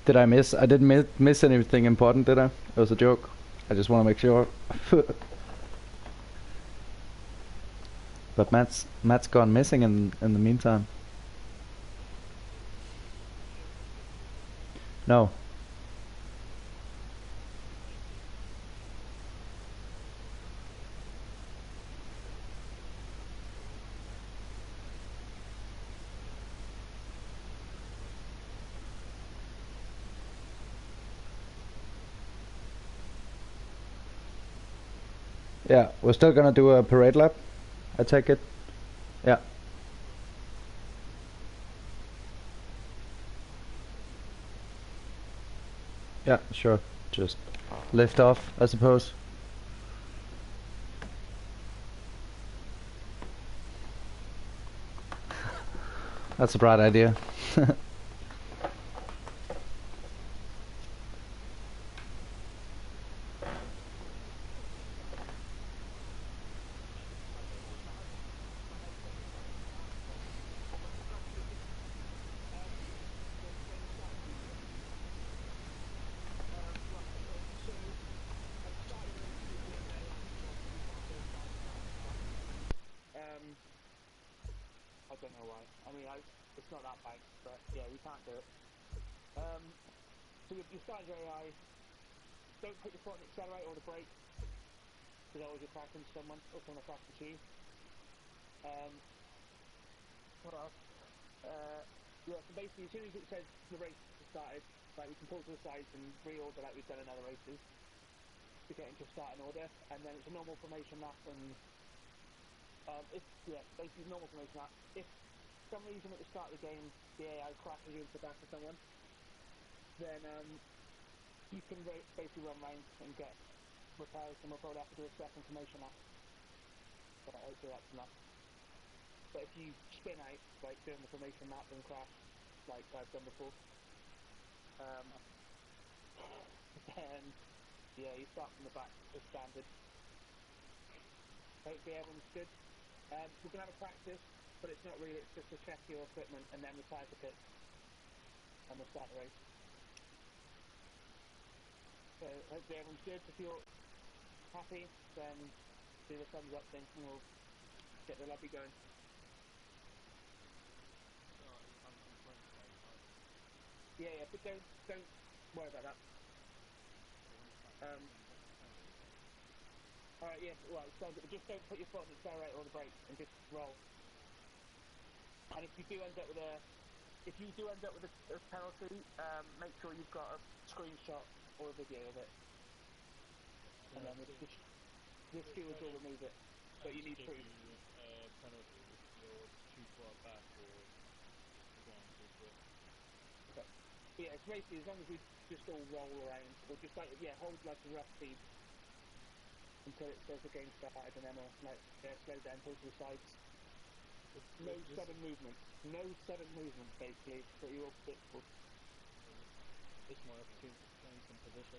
Did I miss? I didn't miss anything important, did I? It was a joke. I just want to make sure. But Matt's gone missing in the meantime. No. Yeah, we're still gonna do a parade lap. I take it. Yeah. Yeah, sure. Just lift off, I suppose. That's a bright idea. I don't know why. I mean, it's not that bad, but yeah, you can't do it. So you start your AI, don't put your foot on the accelerator or the brake, because otherwise you're crashing someone, or someone will crash into you. What else? Yeah, so basically as soon as it says the race has started, like we can pull to the sides and reorder like we've done in other races to get into a starting order, and then it's a normal formation lap, and basically normal formation lap. If for some reason at the start of the game the AI crashes you into the back of someone, then you can basically run round and get repairs, and we'll probably have to do a second formation lap. But hopefully that's enough. But if you spin out, like doing the formation lap and crash, like I've done before, then yeah, you start from the back as standard. Hopefully everyone's good. We're going to have a practice, but it's not really, it's just to check your equipment and then retire the pits. And we'll start the race. So hopefully everyone's good. If you're happy, then do the thumbs up thing and we'll get the lobby going. Yeah, but don't worry about that. Alright, yeah, well, so just don't put your foot on the accelerator or the brake and just roll. And if you do end up with a penalty, make sure you've got a screenshot or a video of it. And then the stewards will remove it. But you need proof. Penalty if you're too far back or going too quick. Okay. Yeah, it's basically as long as we just all roll around, or just like, yeah, hold like a rough speed until it says the game started, and then slow down, pull to the sides. No sudden movement. No sudden movement, basically, but you're all predictable. It's my opportunity to change some position.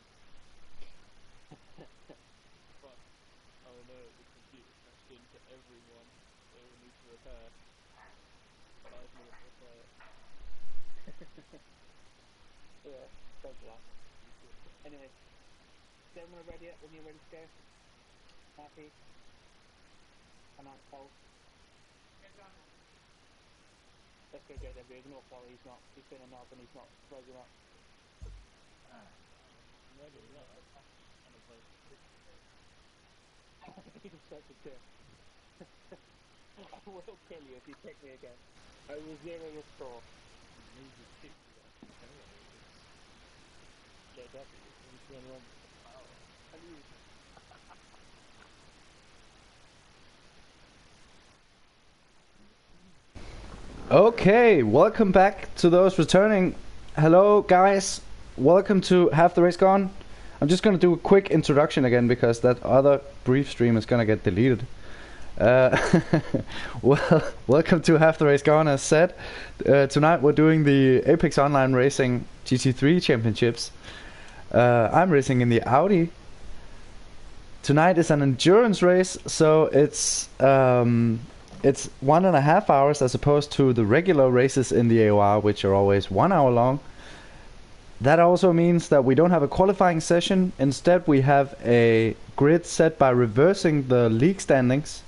But, oh no, the computer crashed into everyone. They will need to repair. 5 minutes repair. Yeah, don't do that. Anyway, is everyone ready up when you're ready to go? Happy? And I'm cold. Let's go JW, ignore Paul, he's been a knob and he's not closing up. Ready, yeah. You're such a dick. I will kill you if you kick me again. I will zero your score. You just kick me anyway. JW, he's the only one with the power. And you. Okay, welcome back to those returning. Hello guys, welcome to Half the Race Gone. I'm just gonna do a quick introduction again because that other brief stream is gonna get deleted. Well, welcome to Half the Race Gone. As said, tonight we're doing the Apex Online Racing GT3 Championships. I'm racing in the Audi. Tonight is an endurance race, so it's 1.5 hours as opposed to the regular races in the AOR, which are always 1 hour long. That also means that we don't have a qualifying session. Instead, we have a grid set by reversing the league standings.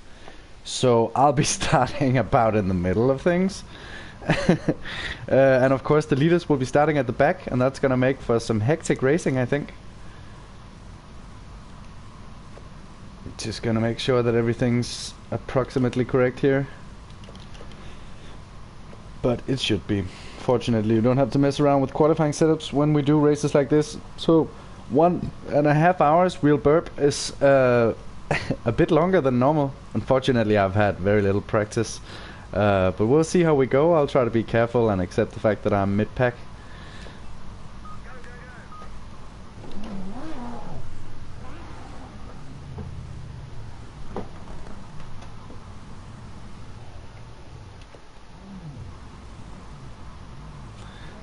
So I'll be starting about in the middle of things. And of course the leaders will be starting at the back, and that's gonna make for some hectic racing, I think. Just gonna make sure that everything's approximately correct here. But it should be. Fortunately, you don't have to mess around with qualifying setups when we do races like this. So 1.5 hours real burp is a bit longer than normal. Unfortunately, I've had very little practice. But we'll see how we go. I'll try to be careful and accept the fact that I'm mid-pack.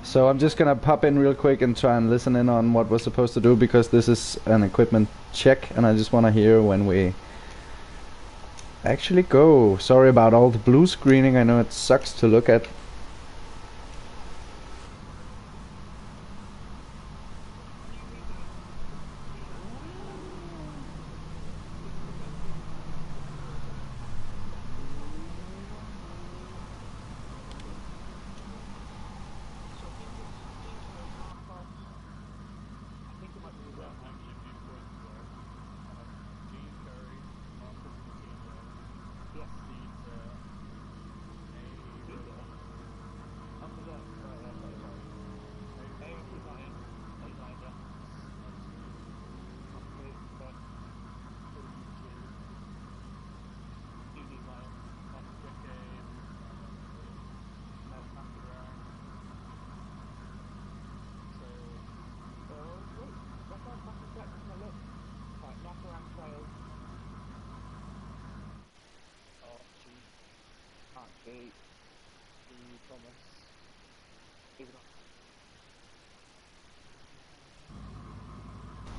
So I'm just gonna pop in real quick and try and listen in on what we're supposed to do, because this is an equipment check and I just wanna hear when we actually go. Sorry about all the blue screening, I know it sucks to look at.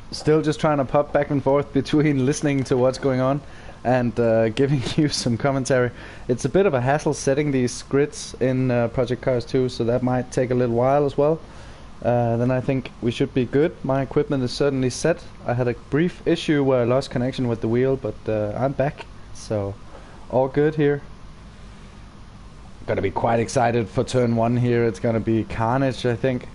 Still just trying to pop back and forth between listening to what's going on and giving you some commentary. It's a bit of a hassle setting these grids in Project Cars 2, so that might take a little while as well. Then I think we should be good. My equipment is certainly set. I had a brief issue where I lost connection with the wheel, but I'm back, so all good here. Gonna be quite excited for turn 1 here. It's gonna be carnage, I think.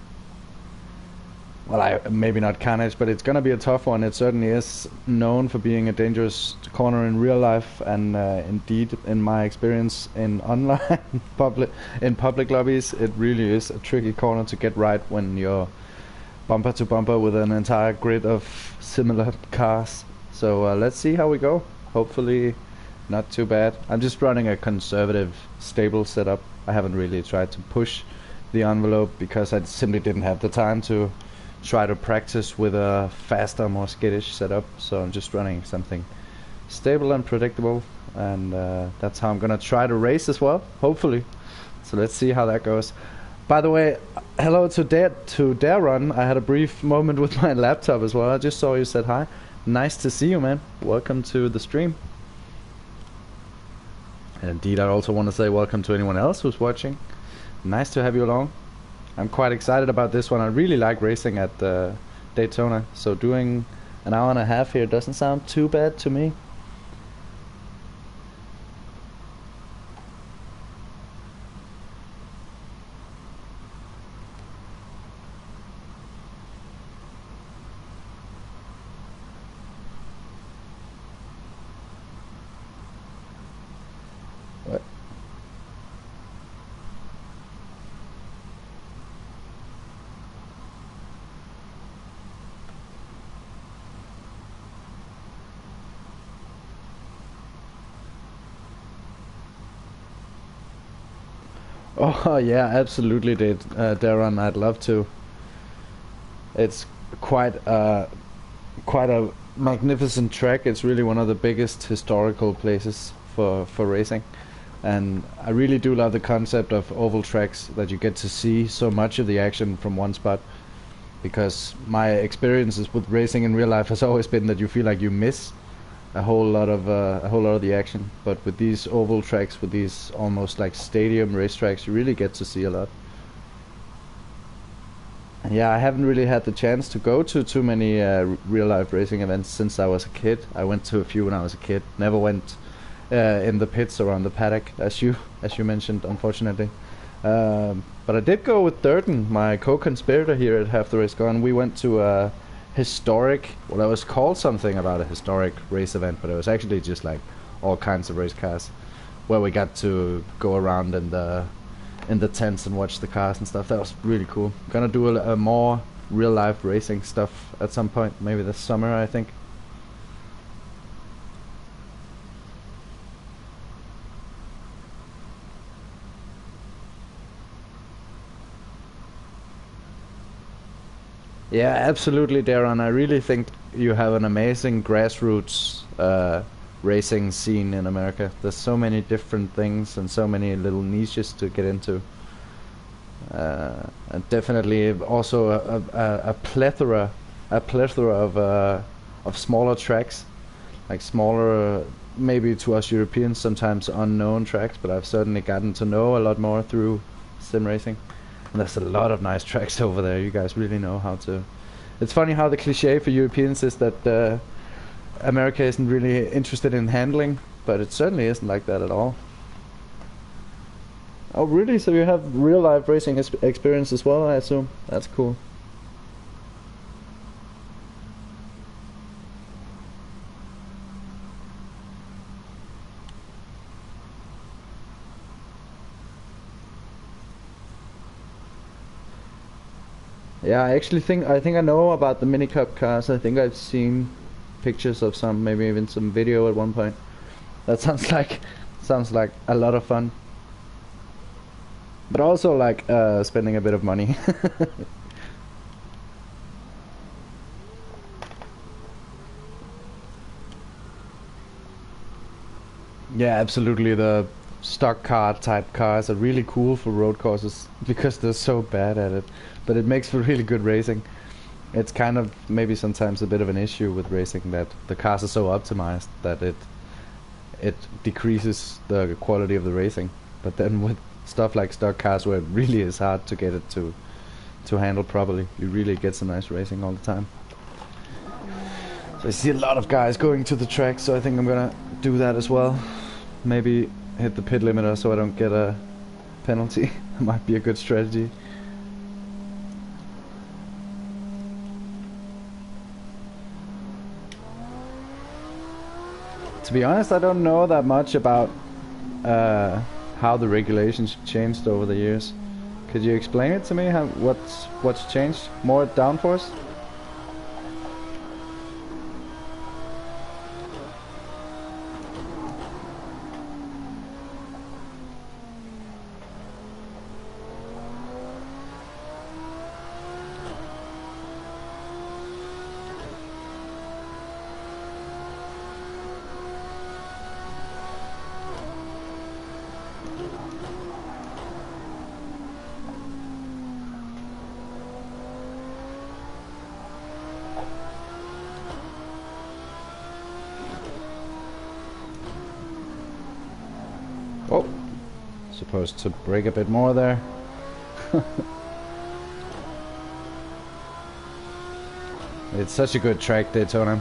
Well, maybe not carnage, but it's gonna be a tough one. It certainly is known for being a dangerous corner in real life, and indeed, in my experience in online public lobbies, it really is a tricky corner to get right when you're bumper to bumper with an entire grid of similar cars. So let's see how we go. Hopefully, not too bad. I'm just running a conservative, stable setup. I haven't really tried to push the envelope because I simply didn't have the time to try to practice with a faster, more skittish setup. So I'm just running something stable and predictable, and that's how I'm gonna try to race as well, hopefully. So let's see how that goes. By the way, hello to Dare Run. I had a brief moment with my laptop as well. I just saw you said hi. Nice to see you, man. Welcome to the stream. And indeed, I also want to say welcome to anyone else who's watching. Nice to have you along. I'm quite excited about this one. I really like racing at Daytona, so doing an hour and a half here doesn't sound too bad to me. What? Oh yeah, absolutely, Darren. I'd love to. It's quite a magnificent track. It's really one of the biggest historical places for racing, and I really do love the concept of oval tracks, that you get to see so much of the action from one spot. Because my experiences with racing in real life has always been that you feel like you miss a whole lot of the action, but with these oval tracks, with these almost like stadium racetracks, you really get to see a lot. Yeah, I haven't really had the chance to go to too many real life racing events since I was a kid. I went to a few when I was a kid. Never went in the pits or on the paddock, as you mentioned, unfortunately. But I did go with Dirten, my co-conspirator here at Half the Race Gone. We went to a historic, well, it was called something about a historic race event, but it was actually just like all kinds of race cars, where we got to go around in the tents and watch the cars and stuff. That was really cool. Gonna do a more real life racing stuff at some point, maybe this summer, I think. Yeah, absolutely, Darren. I really think you have an amazing grassroots racing scene in America. There's so many different things and so many little niches to get into. And definitely also a plethora of smaller tracks, like smaller, maybe to us Europeans sometimes unknown tracks, but I've certainly gotten to know a lot more through sim racing. And there's a lot of nice tracks over there. You guys really know how to. It's funny how the cliche for Europeans is that America isn't really interested in handling, but it certainly isn't like that at all. Oh really? So you have real life racing experience as well, I assume? That's cool. Yeah, I actually think I know about the mini cup cars. I think I've seen pictures of some, maybe even some video at one point. That sounds like a lot of fun. But also like spending a bit of money. Yeah, absolutely. The stock car type cars are really cool for road courses because they're so bad at it. But it makes for really good racing. It's kind of maybe sometimes a bit of an issue with racing that the cars are so optimized that it decreases the quality of the racing. But then with stuff like stock cars where it really is hard to get it to handle properly, you really get some nice racing all the time. So I see a lot of guys going to the track, so I think I'm gonna do that as well. Maybe hit the pit limiter so I don't get a penalty. Might be a good strategy. To be honest, I don't know that much about how the regulations changed over the years. Could you explain it to me? What's changed? More downforce? Oh, supposed to brake a bit more there. It's such a good track, Daytona.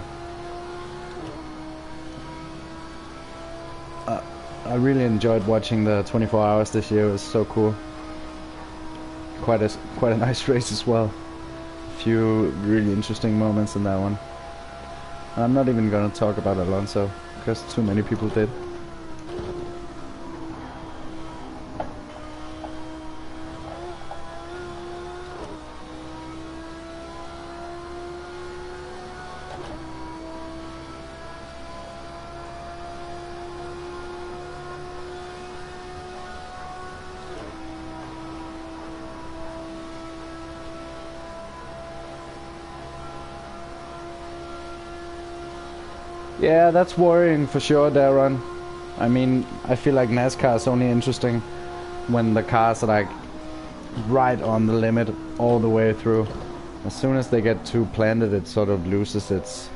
I really enjoyed watching the 24 hours this year. It was so cool. Quite a nice race as well. A few really interesting moments in that one. And I'm not even gonna talk about Alonso because too many people did. Yeah, that's worrying for sure, Darren. I mean, I feel like NASCAR is only interesting when the cars are like right on the limit all the way through. As soon as they get too planted, it sort of loses its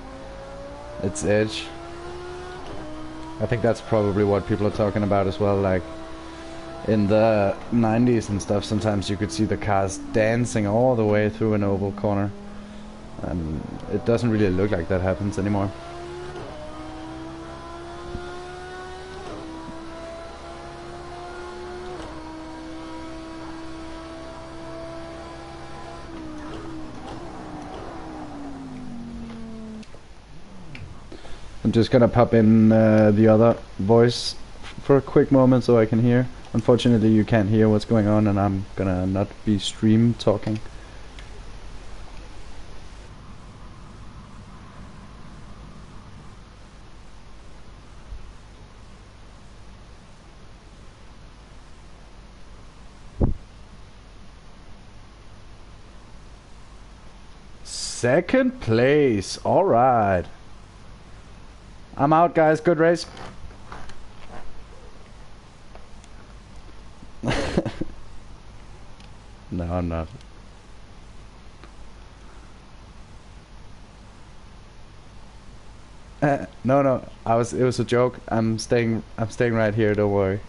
edge. I think that's probably what people are talking about as well. Like, in the 90s and stuff, sometimes you could see the cars dancing all the way through an oval corner. And it doesn't really look like that happens anymore. I'm just gonna pop in the other voice for a quick moment so I can hear. Unfortunately you can't hear what's going on, and I'm gonna not be stream talking. Second place, alright. I'm out, guys. Good race. No, I'm not. No. It was a joke. I'm staying right here, don't worry.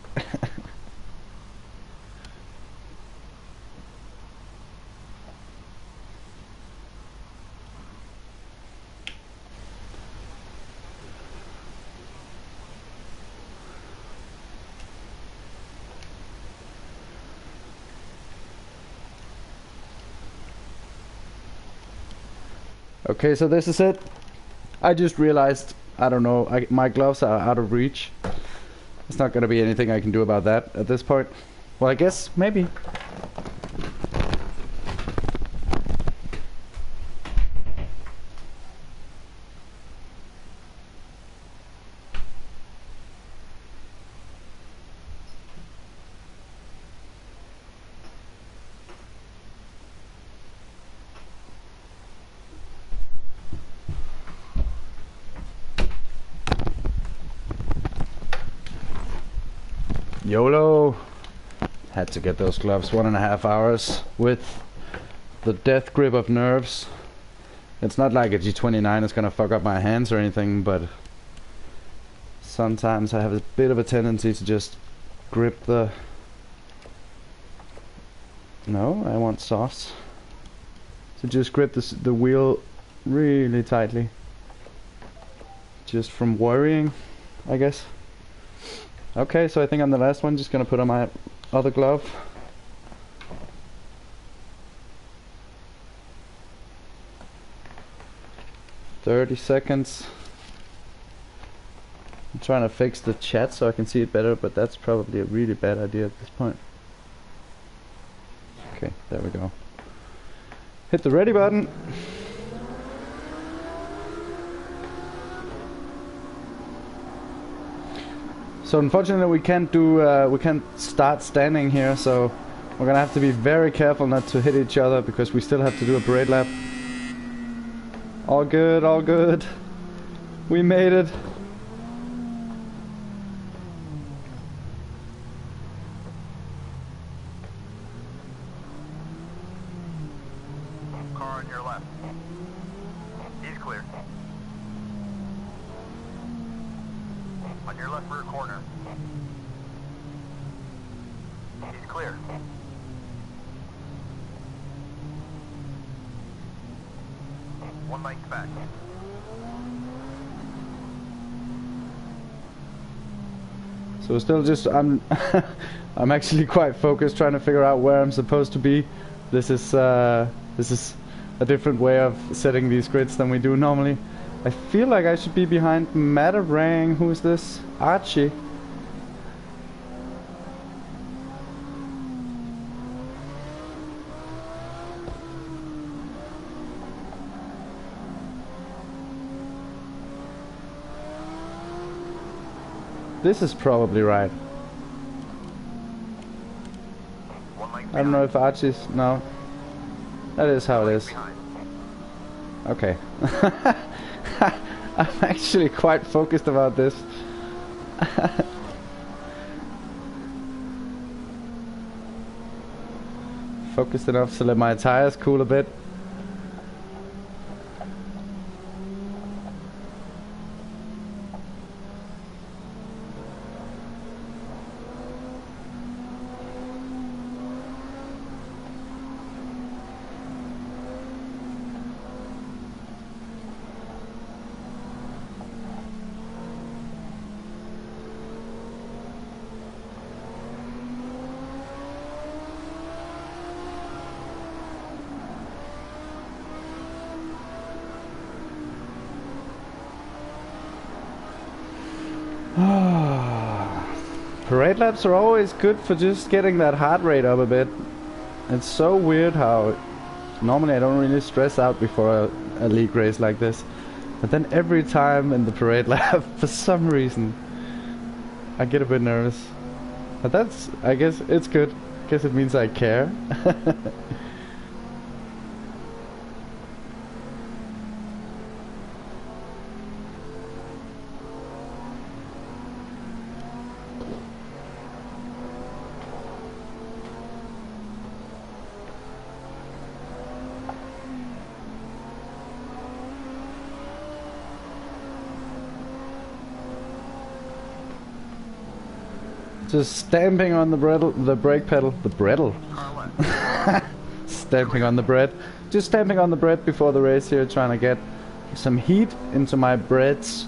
Okay, so this is it. I just realized, I don't know, my gloves are out of reach. There's not gonna be anything I can do about that at this point. Well, I guess, maybe. YOLO! Had to get those gloves 1.5 hours with the death grip of nerves. It's not like a G29 is gonna fuck up my hands or anything, but sometimes I have a bit of a tendency to just grip the... No, I want sauce. To just grip the wheel really tightly. Just from worrying, I guess. Okay, so I think I'm the last one. Just gonna put on my other glove. "30 seconds. I'm trying to fix the chat so I can see it better, but that's probably a really bad idea at this point. Okay, there we go. Hit the ready button. So unfortunately we can't start standing here, so we're gonna have to be very careful not to hit each other because we still have to do a parade lap. All good, all good. We made it. Car on your left. He's clear. On your left rear corner. He's clear. One length back. So still just I'm I'm actually quite focused trying to figure out where I'm supposed to be. This is a different way of setting these grids than we do normally. I feel like I should be behind Matarang. Who's this? Archie. This is probably right. I don't know if Archie's... No. That is how it is. Okay. I'm actually quite focused about this. Focused enough to let my tires cool a bit. Parade laps are always good for just getting that heart rate up a bit. It's so weird how normally I don't really stress out before a league race like this. But then every time in the parade lap, for some reason, I get a bit nervous. But that's, I guess it's good. I guess it means I care. Just stamping on the brake pedal, stamping on the bread. Just stamping on the bread before the race here, trying to get some heat into my breads.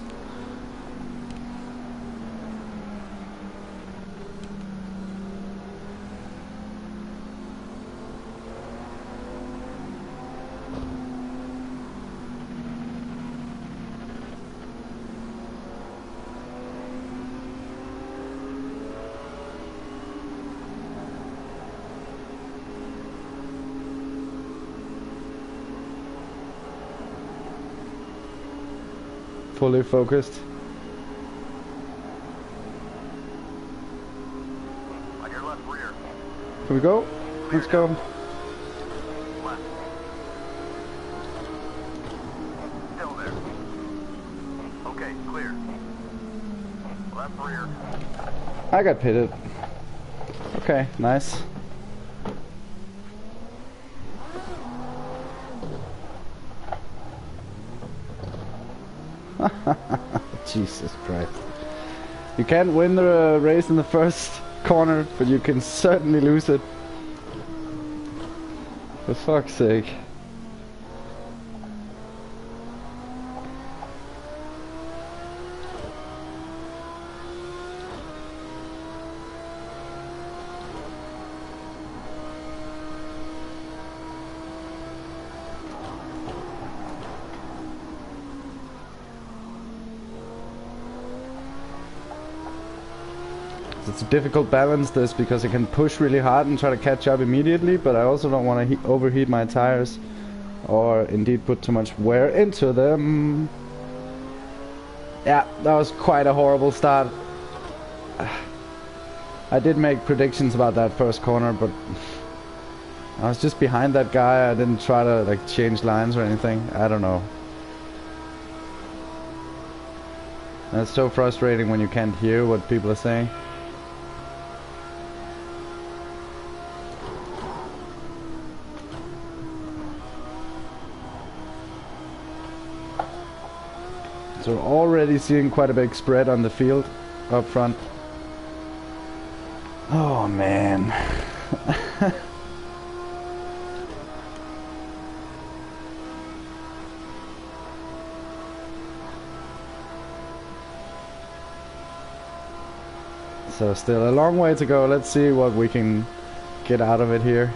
Fully focused. On your left rear. Here we go. Let's go. Left. Still there. Okay, clear. Left rear. I got pitted. Okay, nice. Jesus Christ. You can't win the race in the first corner, but you can certainly lose it. For fuck's sake. It's a difficult balance this because I can push really hard and try to catch up immediately, but I also don't want to overheat my tires or indeed put too much wear into them. Yeah, that was quite a horrible start. I did make predictions about that first corner, but I was just behind that guy. I didn't try to like change lines or anything. I don't know. That's so frustrating when you can't hear what people are saying. So we're already seeing quite a big spread on the field up front. Oh man. So still a long way to go. Let's see what we can get out of it here.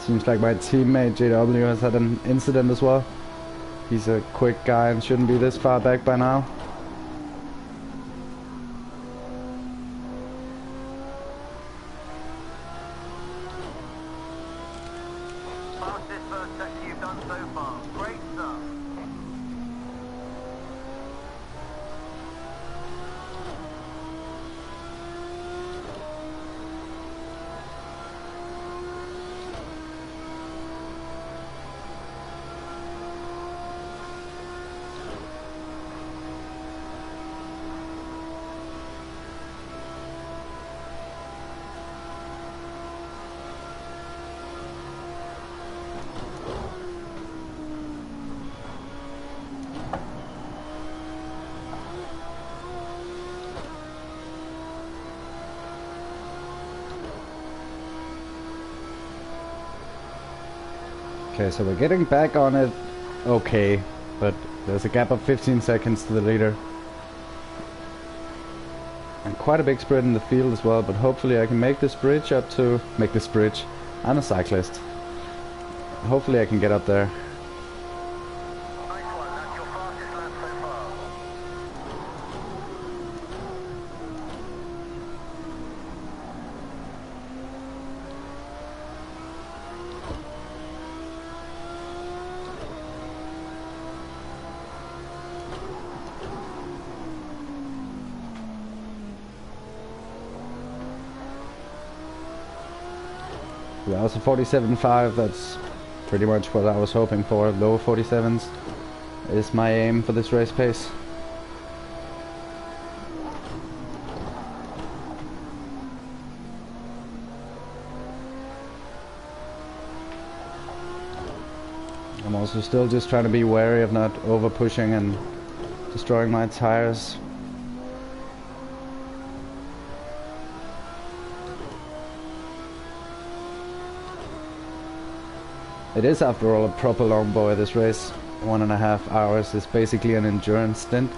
Seems like my teammate JW has had an incident as well. He's a quick guy and shouldn't be this far back by now. Fastest first sector you've done so far. Great stuff. Okay, so we're getting back on it okay, but there's a gap of 15 seconds to the leader. And quite a big spread in the field as well, but hopefully I can make this bridge up to... Make this bridge. I'm a cyclist. Hopefully I can get up there. Nice one, that's your fastest lap so far. Yeah, also 47.5, that's pretty much what I was hoping for. Low 47s is my aim for this race pace. I'm also still just trying to be wary of not over pushing and destroying my tires. It is, after all, a proper long boy, this race. 1.5 hours is basically an endurance stint.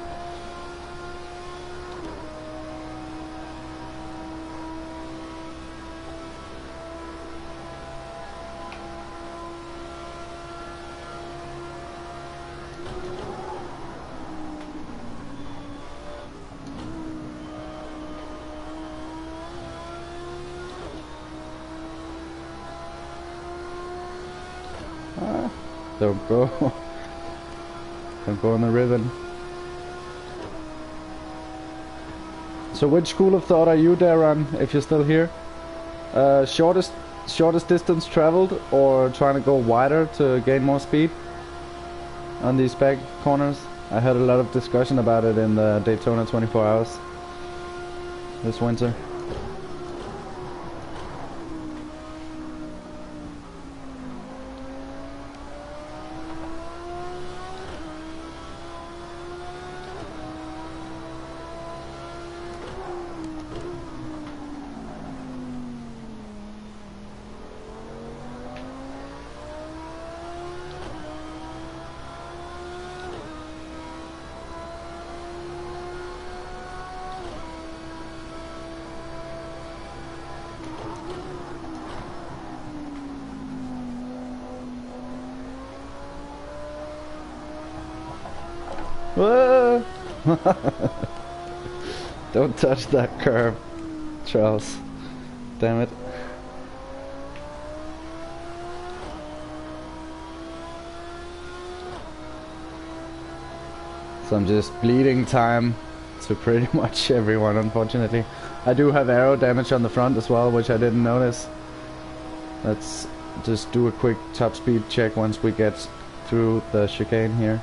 Don't go. Don't go on the ribbon. So which school of thought are you, Darren, if you're still here? Shortest distance traveled, or trying to go wider to gain more speed on these back corners? I had a lot of discussion about it in the Daytona 24 hours this winter. Whoa! Don't touch that curb, Charles. Damn it. So I'm just bleeding time to pretty much everyone, unfortunately. I do have aero damage on the front as well, which I didn't notice. Let's just do a quick top speed check once we get through the chicane here.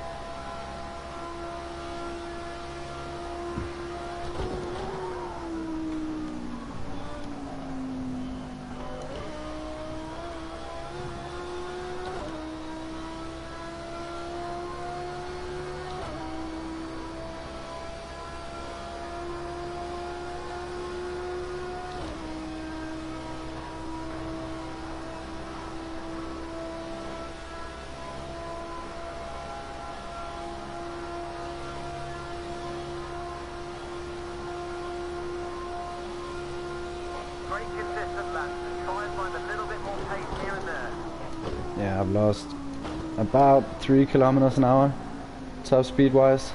Great consistent laps. Try and find a little bit more pace here and there. Yeah, I've lost about 3 kilometers an hour, top speed wise.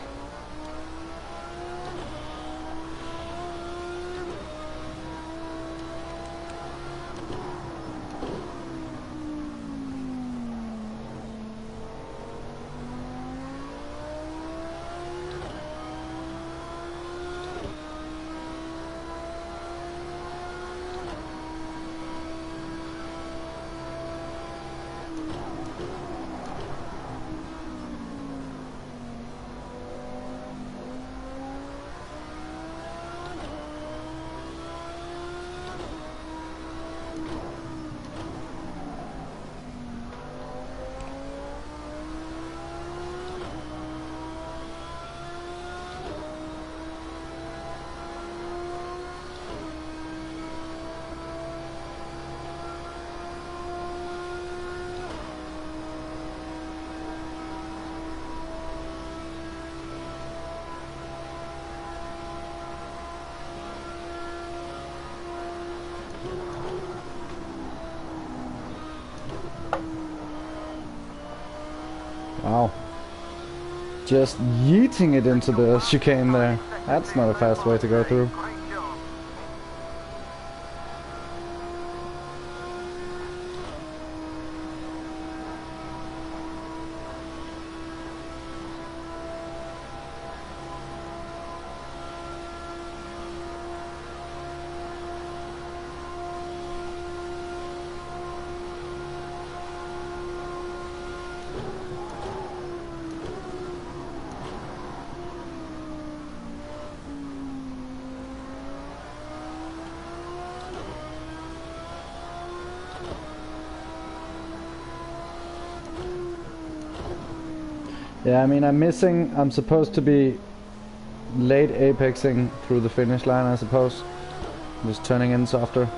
Wow. Just yeeting it into the chicane there. That's not a fast way to go through. Great job. Yeah, I mean, I'm supposed to be late apexing through the finish line, I suppose. Just turning in softer.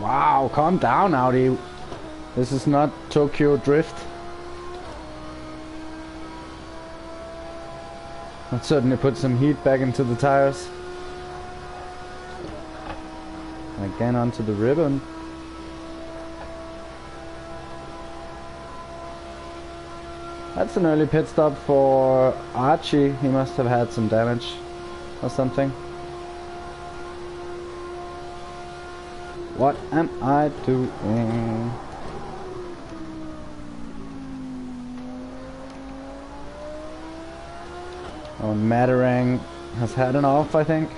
Wow, calm down, Audi. This is not Tokyo Drift. That certainly put some heat back into the tires. Again onto the ribbon. That's an early pit stop for Archie. He must have had some damage or something. What am I doing? Oh, Matarang has had an off, I think.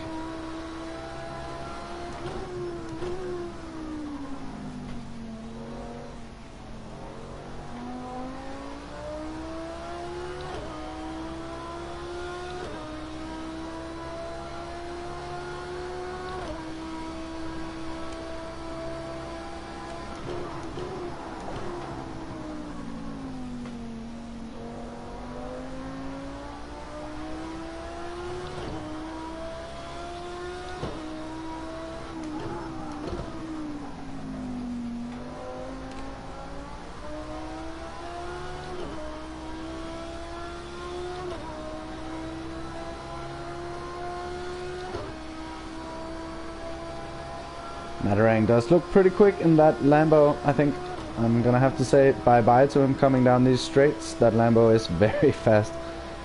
Matarang does look pretty quick in that Lambo. I think I'm gonna have to say bye-bye to him coming down these straights. That Lambo is very fast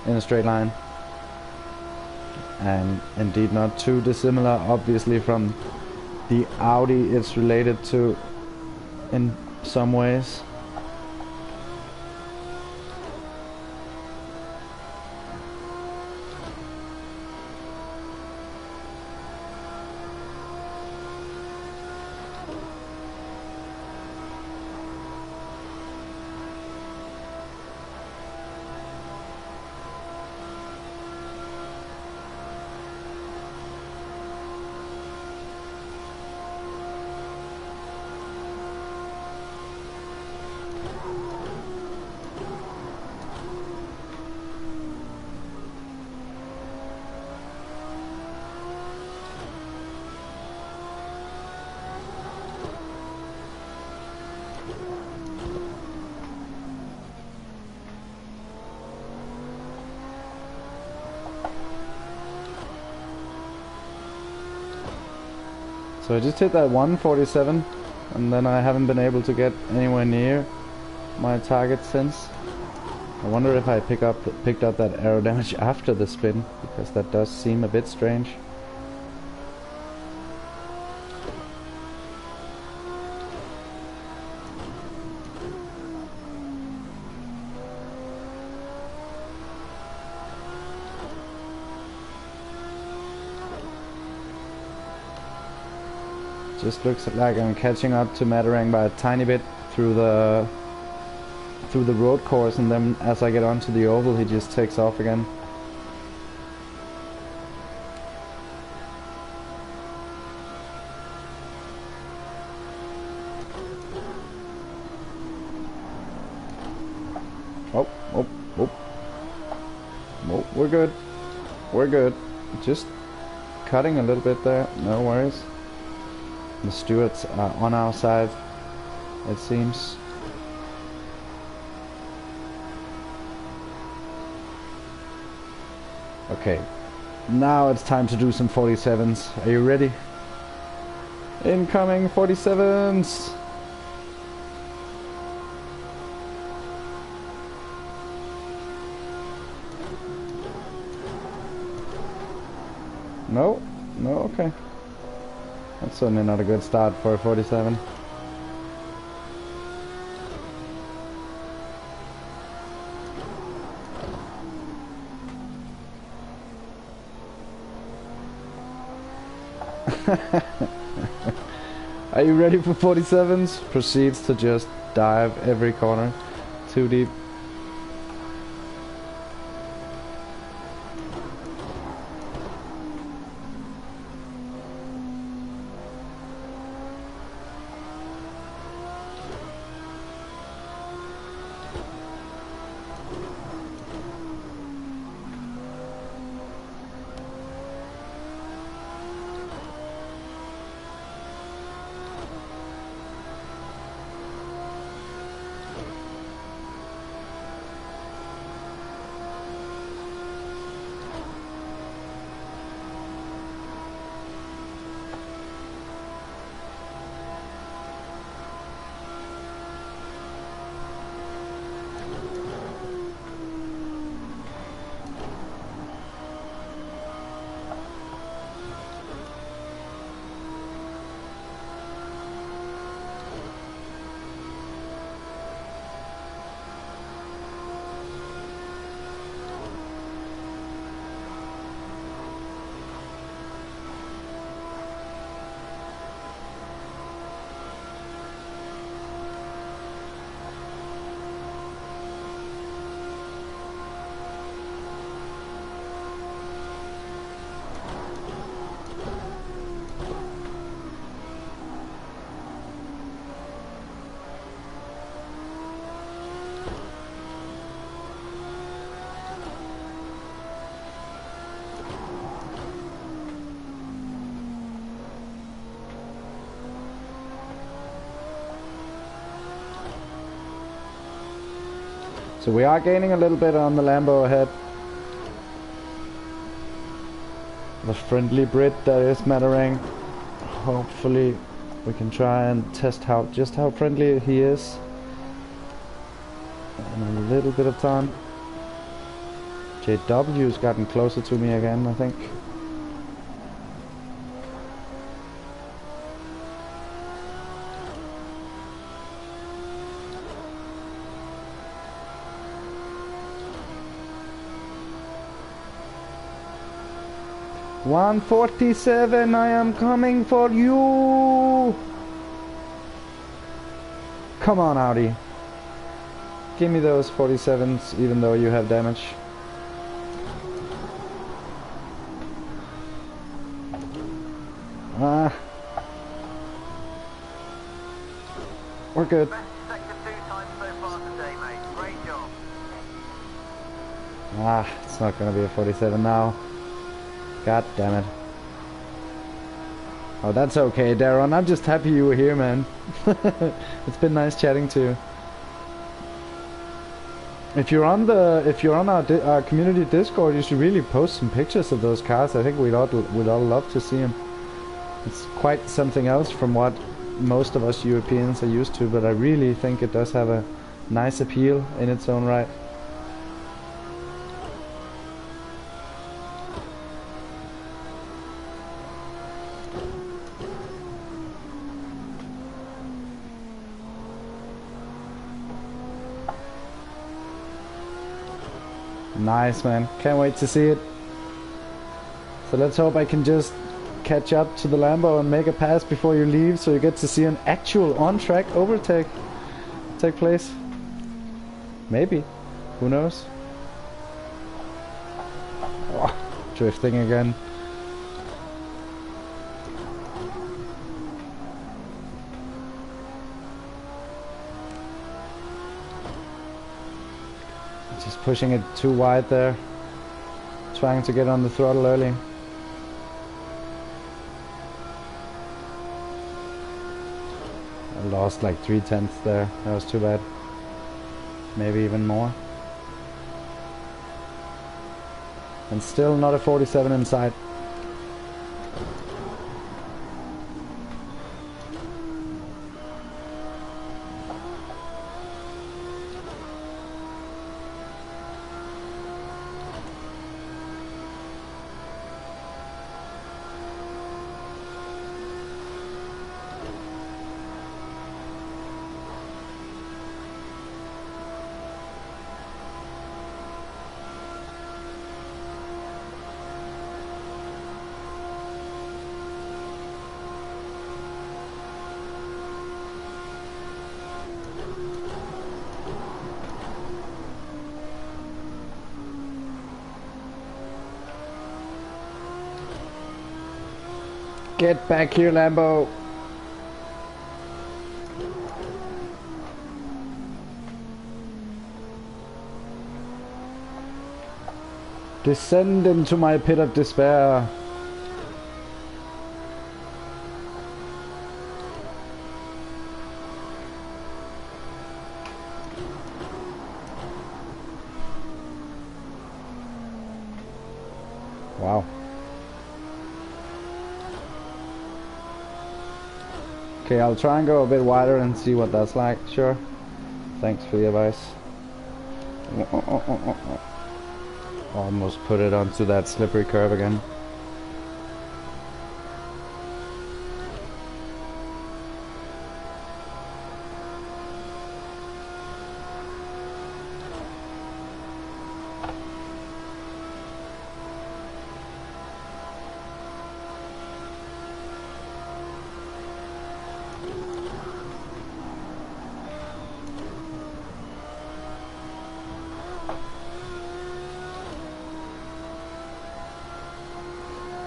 in a straight line. And indeed not too dissimilar, obviously, from the Audi it's related to in some ways. So I just hit that 147 and then I haven't been able to get anywhere near my target since. I wonder if I picked up that aero damage after the spin, because that does seem a bit strange. Just looks like I'm catching up to Matterang by a tiny bit through the road course, and then as I get onto the oval he just takes off again. Oh, oh, oh. Oh, we're good. We're good. Just cutting a little bit there, no worries. The stewards are on our side, it seems. Okay, now it's time to do some 47s. Are you ready? Incoming 47s! No, no, okay. That's certainly not a good start for a 47. Are you ready for 47s? Proceeds to just dive every corner. Too deep. So we are gaining a little bit on the Lambo ahead. The friendly Brit that is Matterang. Hopefully we can try and test just how friendly he is in a little bit of time. JW's gotten closer to me again, I think. $147, I am coming for you! Come on, Audi. Give me those 47s, even though you have damage. Ah. We're good. Ah, it's not gonna be a 47 now. God damn it. Oh, that's okay, Darren. I'm just happy you were here, man. It's been nice chatting to you. If you're on our community Discord, you should really post some pictures of those cars. I think we'd all love to see them. It's quite something else from what most of us Europeans are used to, but I really think it does have a nice appeal in its own right. Nice, man. Can't wait to see it. So let's hope I can just catch up to the Lambo and make a pass before you leave, so you get to see an actual on-track overtake take place. Maybe. Who knows? Oh, drifting again. Just pushing it too wide there. Trying to get on the throttle early. I lost like 3/10 there. That was too bad. Maybe even more. And still not a 47 in sight. Get back here, Lambo. Descend into my pit of despair. Wow. Okay, I'll try and go a bit wider and see what that's like. Sure. Thanks for the advice. Almost put it onto that slippery curve again.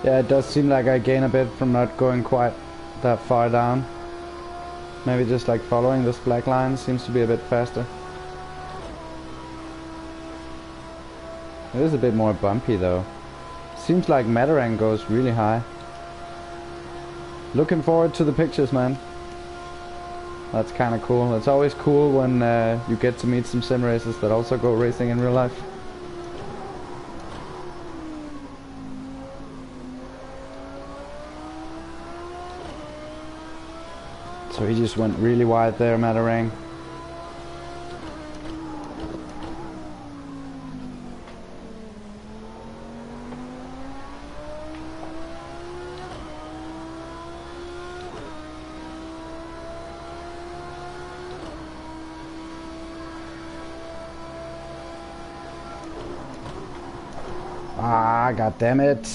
Yeah, it does seem like I gain a bit from not going quite that far down. Maybe just like following this black line seems to be a bit faster. It is a bit more bumpy though. Seems like Matarang goes really high. Looking forward to the pictures, man. That's kind of cool. It's always cool when you get to meet some sim racers that also go racing in real life. So he just went really wide there, Matarang. Ah, god damn it.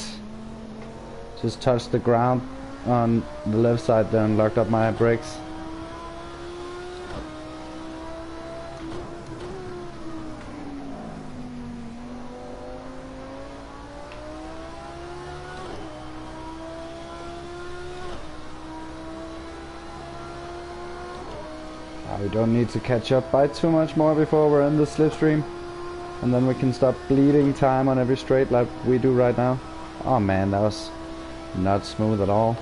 Just touched the ground on the left side there and locked up my brakes. We don't need to catch up by too much more before we're in the slipstream. And then we can stop bleeding time on every straight like we do right now. Oh man, that was not smooth at all.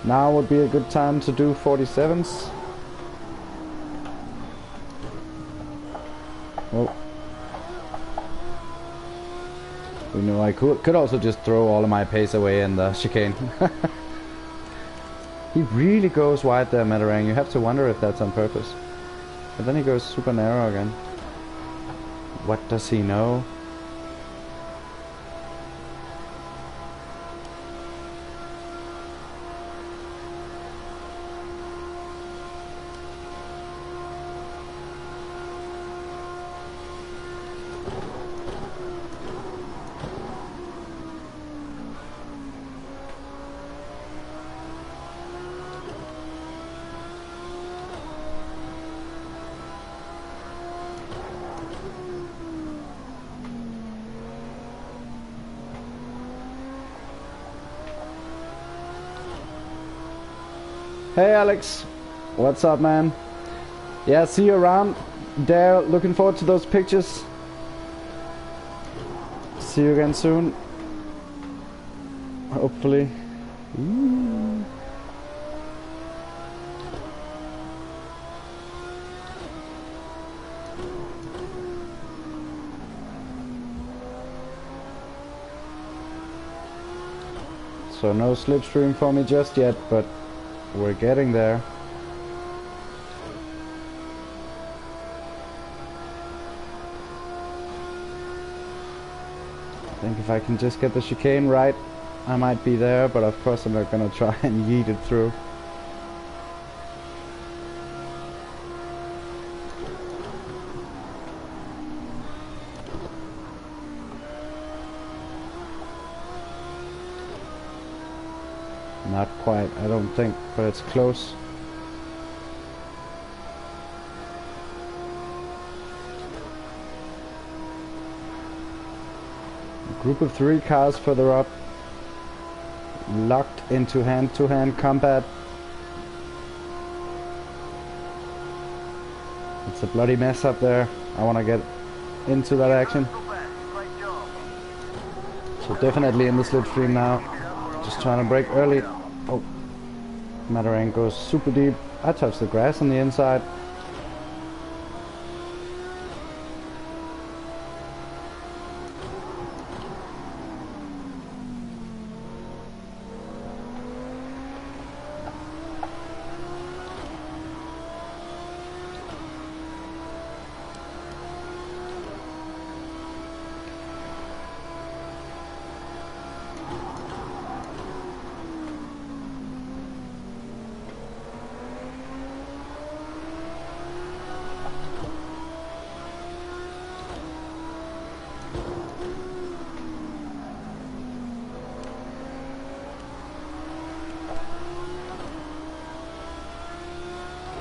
Now would be a good time to do 47s. Oh. We knew I could also just throw all of my pace away in the chicane. He really goes wide there, Matarang. You have to wonder if that's on purpose. But then he goes super narrow again. What does he know? Hey Alex, what's up, man? Yeah, see you around there. Looking forward to those pictures. See you again soon. Hopefully. Ooh. So no slipstream for me just yet, but we're getting there. I think if I can just get the chicane right, I might be there, but of course I'm not gonna try and yeet it through. Not quite, I don't think, but it's close. A group of 3 cars further up, locked into hand-to-hand combat. It's a bloody mess up there. I want to get into that action. So definitely in the slipstream now. Just trying to brake early. Oh, Matarang goes super deep. I touched the grass on the inside.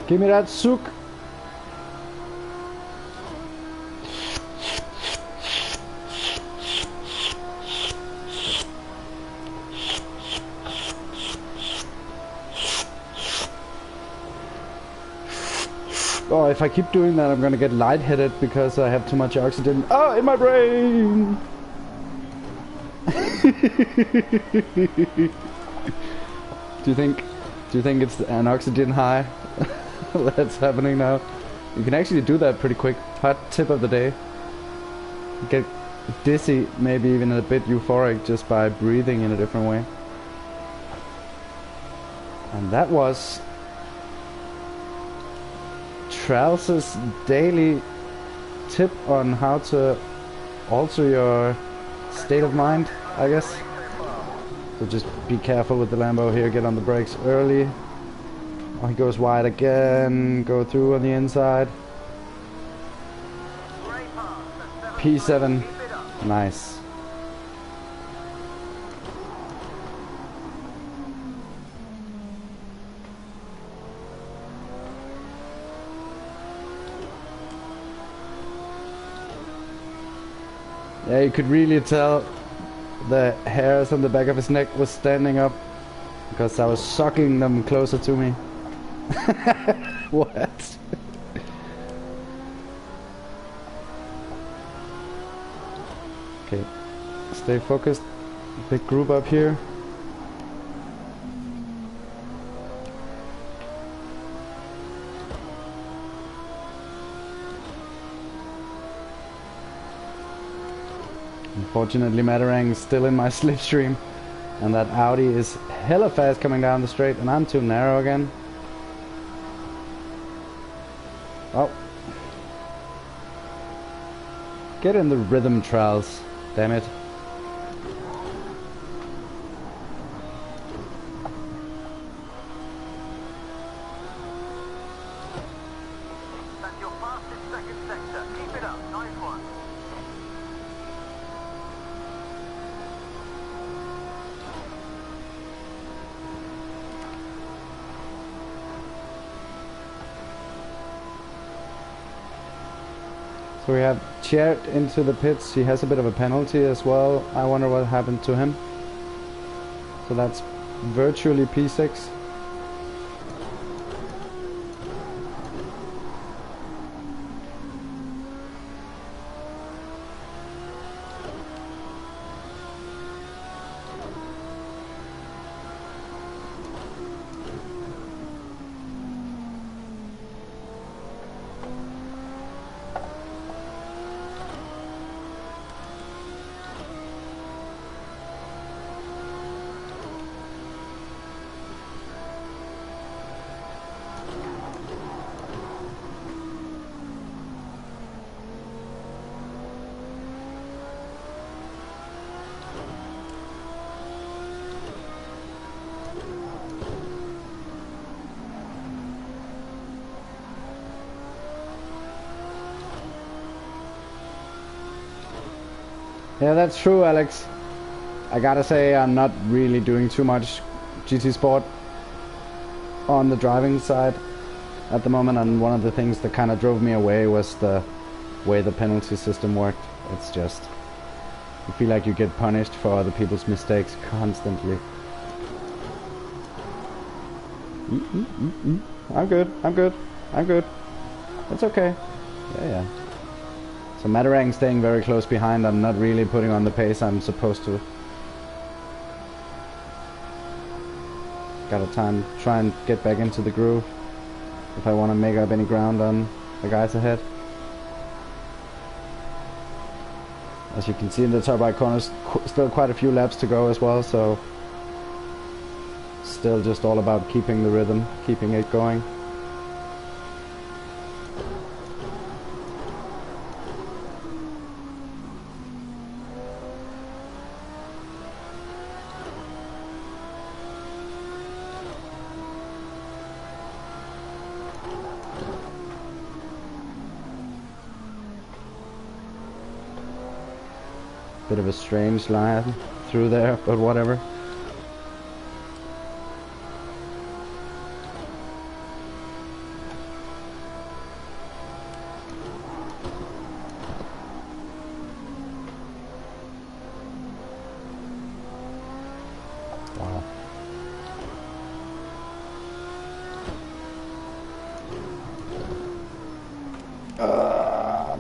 Give me that sook. Oh, if I keep doing that, I'm gonna get lightheaded because I have too much oxygen. Oh, in my brain! Do you think it's an oxygen high that's happening now? You can actually do that pretty quick. Hot tip of the day. Get dizzy, maybe even a bit euphoric just by breathing in a different way. And that was Trals's daily tip on how to alter your state of mind, I guess. So just be careful with the Lambo here, get on the brakes early. Oh, he goes wide again, go through on the inside. P7, nice. Yeah, you could really tell the hairs on the back of his neck was standing up because I was sucking them closer to me. What? Okay, stay focused. Big group up here. Unfortunately, Matarang is still in my slipstream, and that Audi is hella fast coming down the straight, and I'm too narrow again. Oh. Get in the rhythm, Trals. Damn it. That's your fastest second sector. Keep it up. Nice one. So we have Chert into the pits. He has a bit of a penalty as well. I wonder what happened to him. So that's virtually P6. Yeah, that's true, Alex. I gotta say, I'm not really doing too much GT Sport on the driving side at the moment, and one of the things that kind of drove me away was the way the penalty system worked. It's just, you feel like you get punished for other people's mistakes constantly. I'm good. It's okay. Yeah. So Matarang staying very close behind. I'm not really putting on the pace I'm supposed to. Gotta try and get back into the groove if I want to make up any ground on the guys ahead. As you can see in the top right corner, still quite a few laps to go as well, so still just all about keeping the rhythm, keeping it going. Bit of a strange line through there, but whatever. Wow.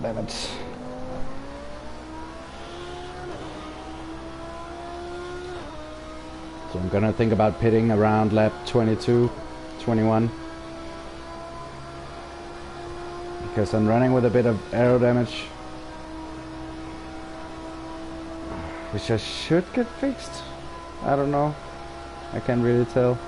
Damn it. So I'm gonna think about pitting around lap 22, 21. Because I'm running with a bit of aero damage. Which I should get fixed. I don't know. I can't really tell.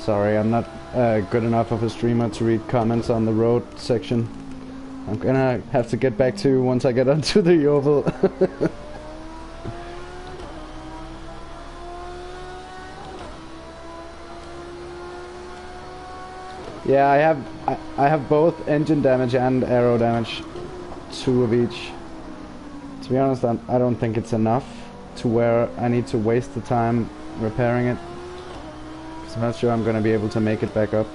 Sorry, I'm not good enough of a streamer to read comments on the road section. I'm gonna have to get back to you once I get onto the oval. Yeah, I have both engine damage and aero damage, 2 of each. To be honest, I don't think it's enough to where I need to waste the time repairing it. I'm not sure I'm gonna be able to make it back up.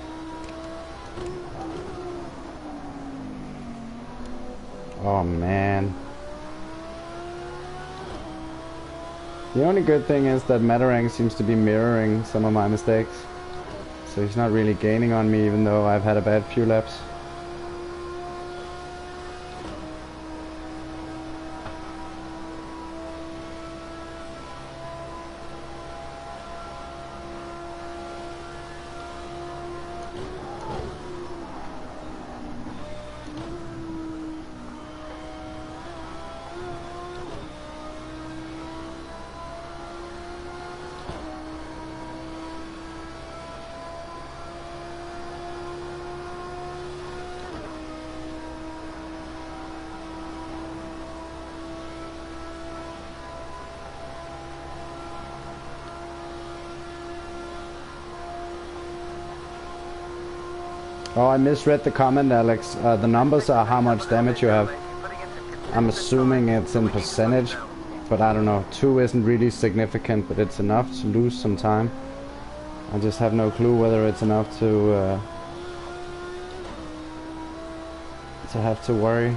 Oh man. The only good thing is that Matarang seems to be mirroring some of my mistakes. So he's not really gaining on me even though I've had a bad few laps. Oh, I misread the comment, Alex. The numbers are how much damage you have. I'm assuming it's in percentage, but I don't know. 2 isn't really significant, but it's enough to lose some time. I just have no clue whether it's enough to have to worry.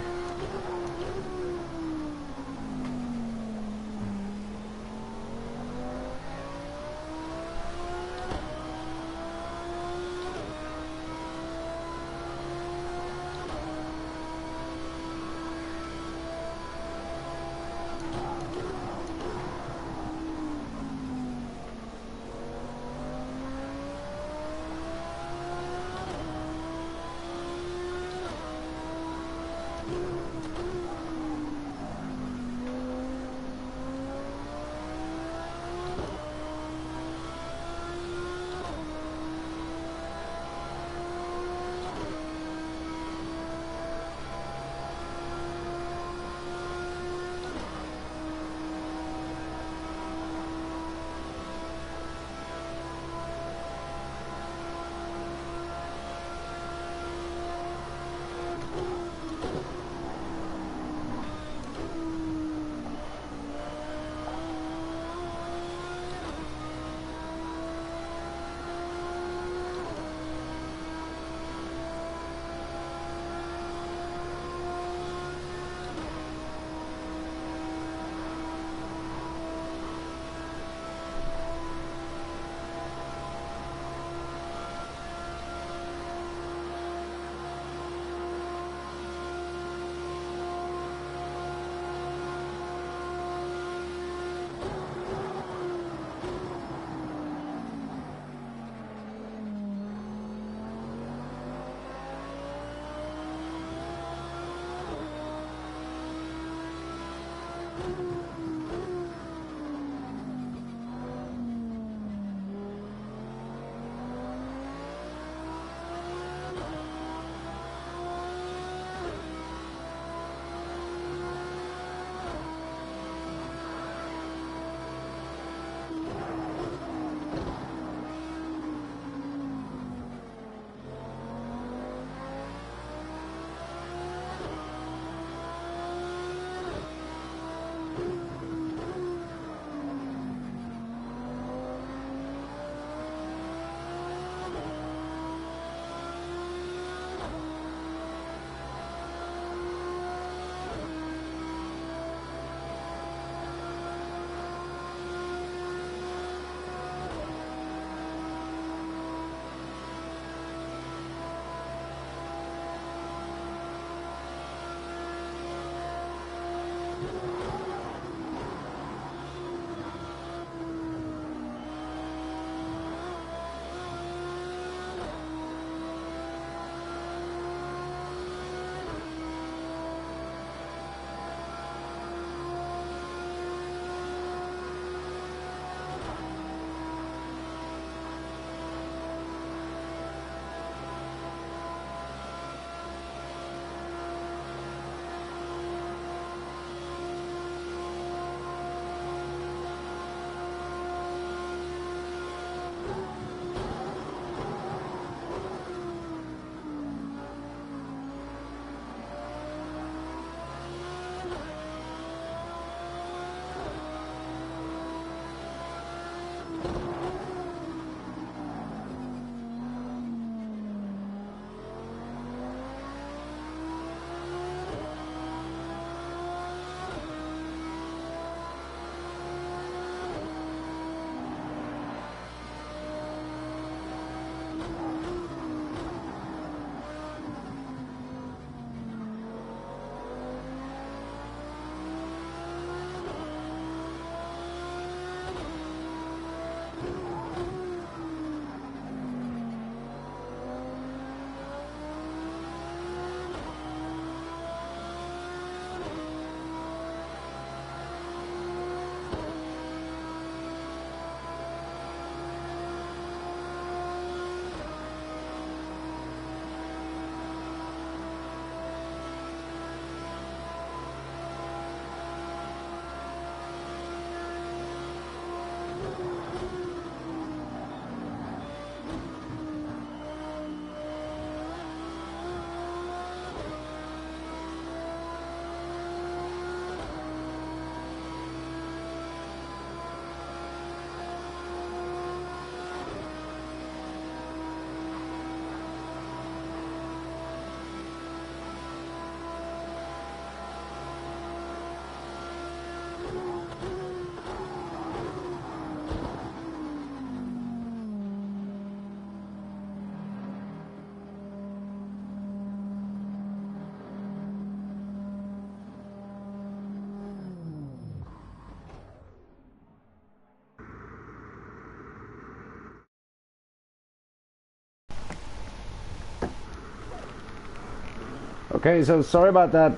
Okay, so sorry about that.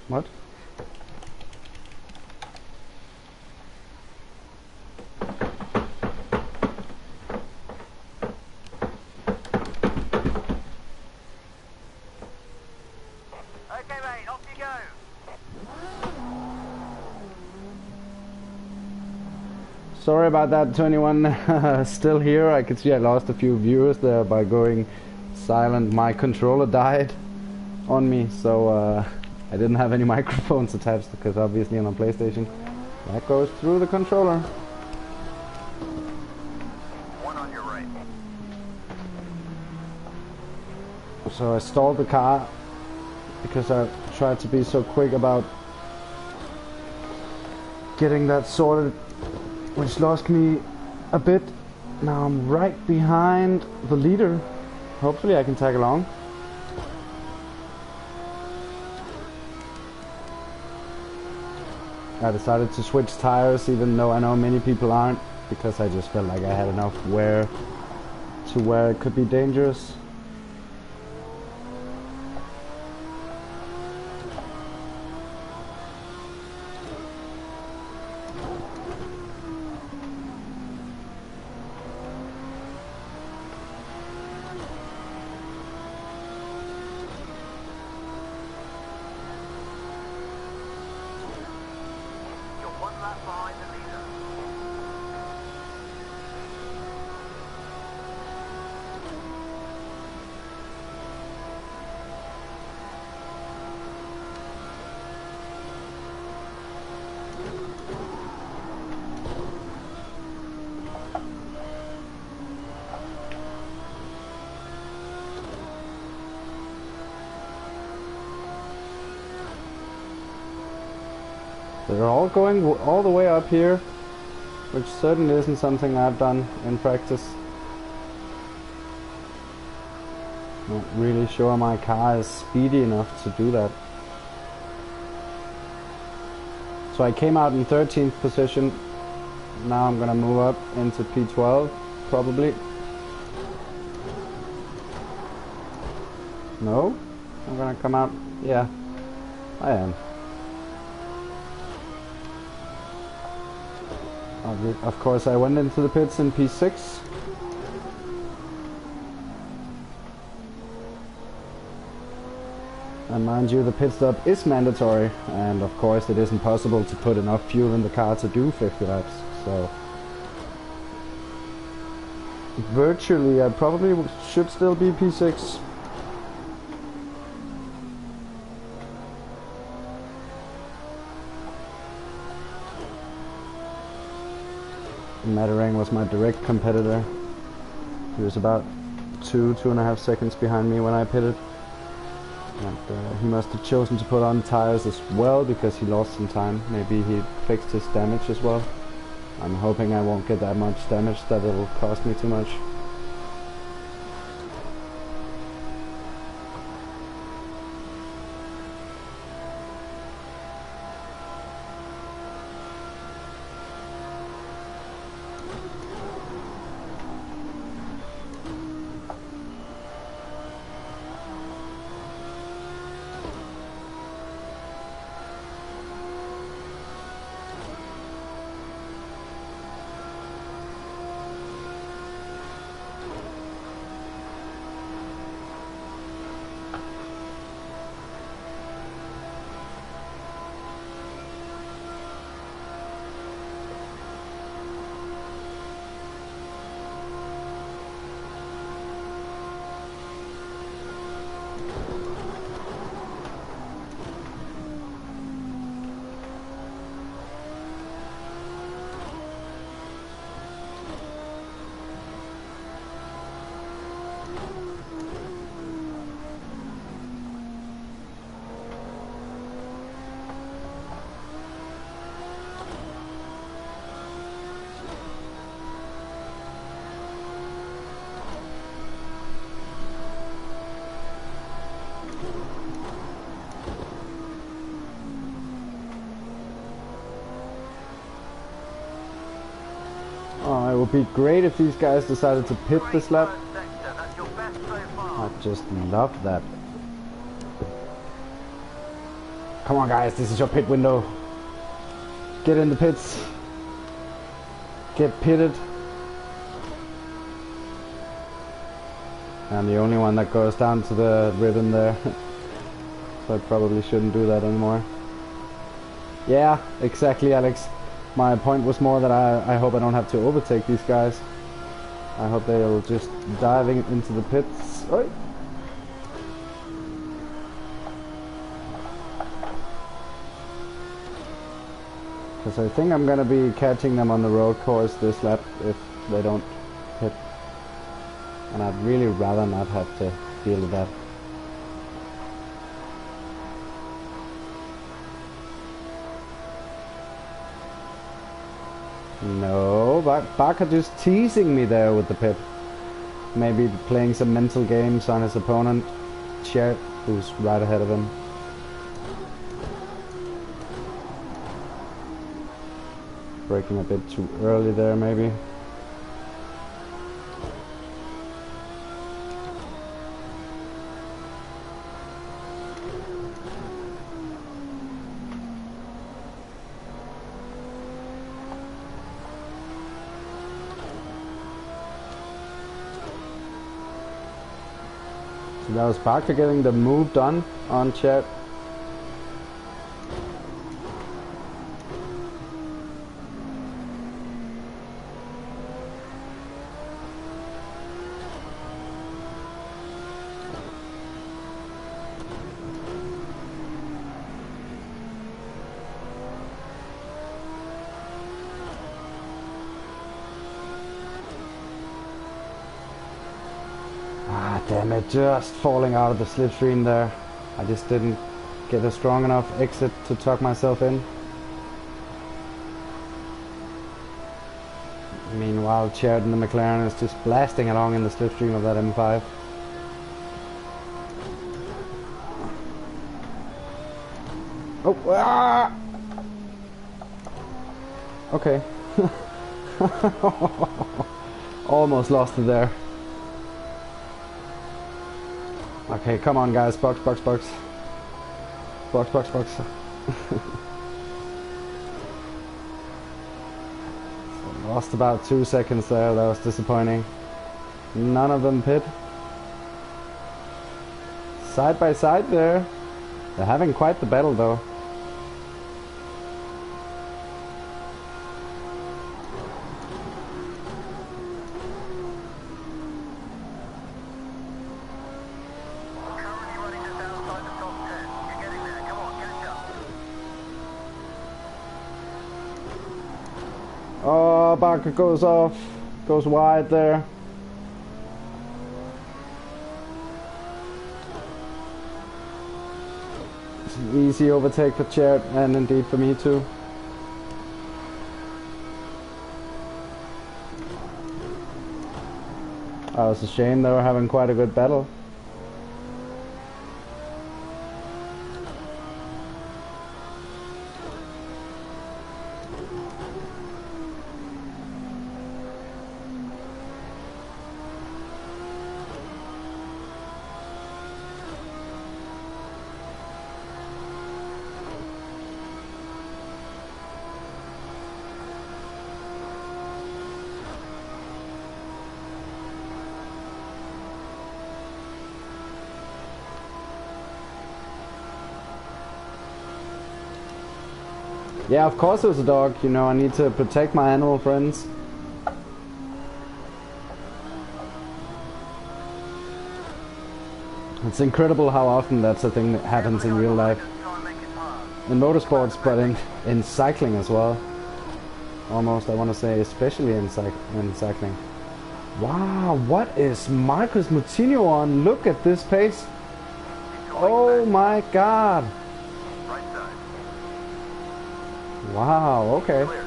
What? Okay, mate, off you go. Sorry about that, 21. Still here. I could see I lost a few viewers there by going silent. My controller died on me, so I didn't have any microphones attached because obviously on a PlayStation that goes through the controller. One on your right. So I stalled the car because I tried to be so quick about getting that sorted, which lost me a bit. Now I'm right behind the leader. Hopefully I can tag along. I decided to switch tires even though I know many people aren't, because I just felt like I had enough wear to where it could be dangerous. They're all going all the way up here, which certainly isn't something I've done in practice. Not really sure my car is speedy enough to do that. So I came out in 13th position. Now I'm gonna move up into P12 probably. No? I'm gonna come out. Yeah, I am. Of course I went into the pits in P6. And mind you, the pit stop is mandatory, and of course it isn't possible to put enough fuel in the car to do 50 laps, so virtually I probably should still be P6. Mattering was my direct competitor. He was about 2.5 seconds behind me when I pitted. And he must have chosen to put on tires as well because he lost some time. Maybe he fixed his damage as well. I'm hoping I won't get that much damage that it will cost me too much. Oh, it would be great if these guys decided to pit this lap. I just love that. Come on guys, this is your pit window. Get in the pits. Get pitted. I'm the only one that goes down to the ribbon there. So I probably shouldn't do that anymore. Yeah, exactly, Alex. My point was more that I hope I don't have to overtake these guys. I hope they'll just diving into the pits. Oi. Because I think I'm gonna be catching them on the road course this lap if they don't pit. And I'd really rather not have to deal with that. No, Barker just teasing me there with the pit. Maybe playing some mental games on his opponent, Chet, who's right ahead of him. Braking a bit too early there, maybe. So that was Barker getting the move done on Chet. Damn it, just falling out of the slipstream there. I just didn't get a strong enough exit to tuck myself in. Meanwhile, Jared in the McLaren is just blasting along in the slipstream of that M5. Oh, ah! Okay. Almost lost it there. Okay, come on guys, box, box, box. Box, box, box. Lost about 2 seconds there, that was disappointing. None of them pit. Side by side there. They're having quite the battle though. Currently running just outside the top 10. You're getting there. Come on, catch up. Oh, Barker goes off. Goes wide there. It's an easy overtake for Chad, and indeed for me too. Oh, it's a shame they were having quite a good battle. Yeah, of course it was a dog, you know, I need to protect my animal friends. It's incredible how often that's a thing that happens in real life. Try and make it hard. In motorsports, but in cycling as well. Almost, I want to say, especially in cycling. Wow, what is Marcus Moutinho on? Look at this pace. Oh my god. Right side. Wow, okay. Clear.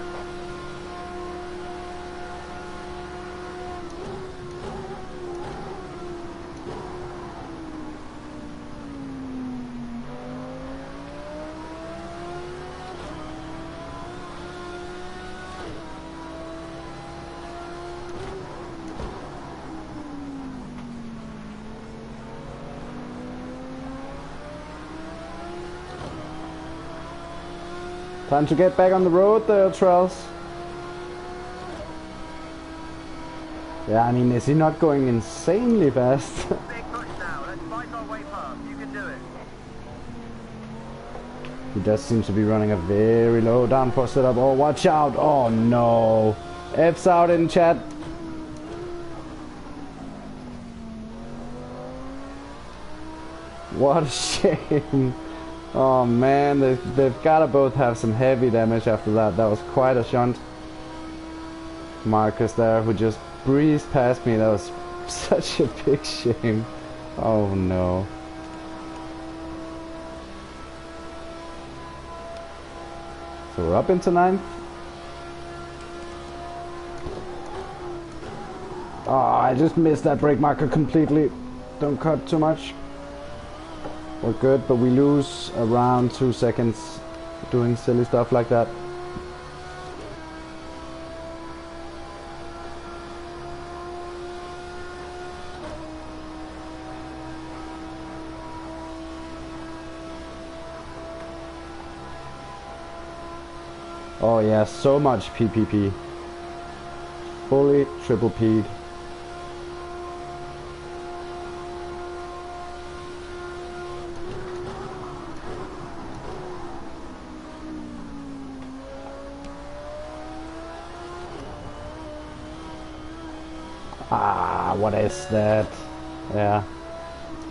Time to get back on the road there, Trells. Yeah, I mean, is he not going insanely fast? Big push now. Let's fight our way past. You can do it. He does seem to be running a very low downforce setup. Oh, watch out. Oh, no. F's out in chat. What a shame. Oh, man. They've got to both have some heavy damage after that. That was quite a shunt. Marcus there, who just breezed past me. That was such a big shame. Oh, no. So we're up into 9th. Oh, I just missed that brake marker completely. Don't cut too much. We're good, but we lose around 2 seconds doing silly stuff like that. Oh yeah, so much PPP. Fully triple P'd. Ah, what is that? Yeah.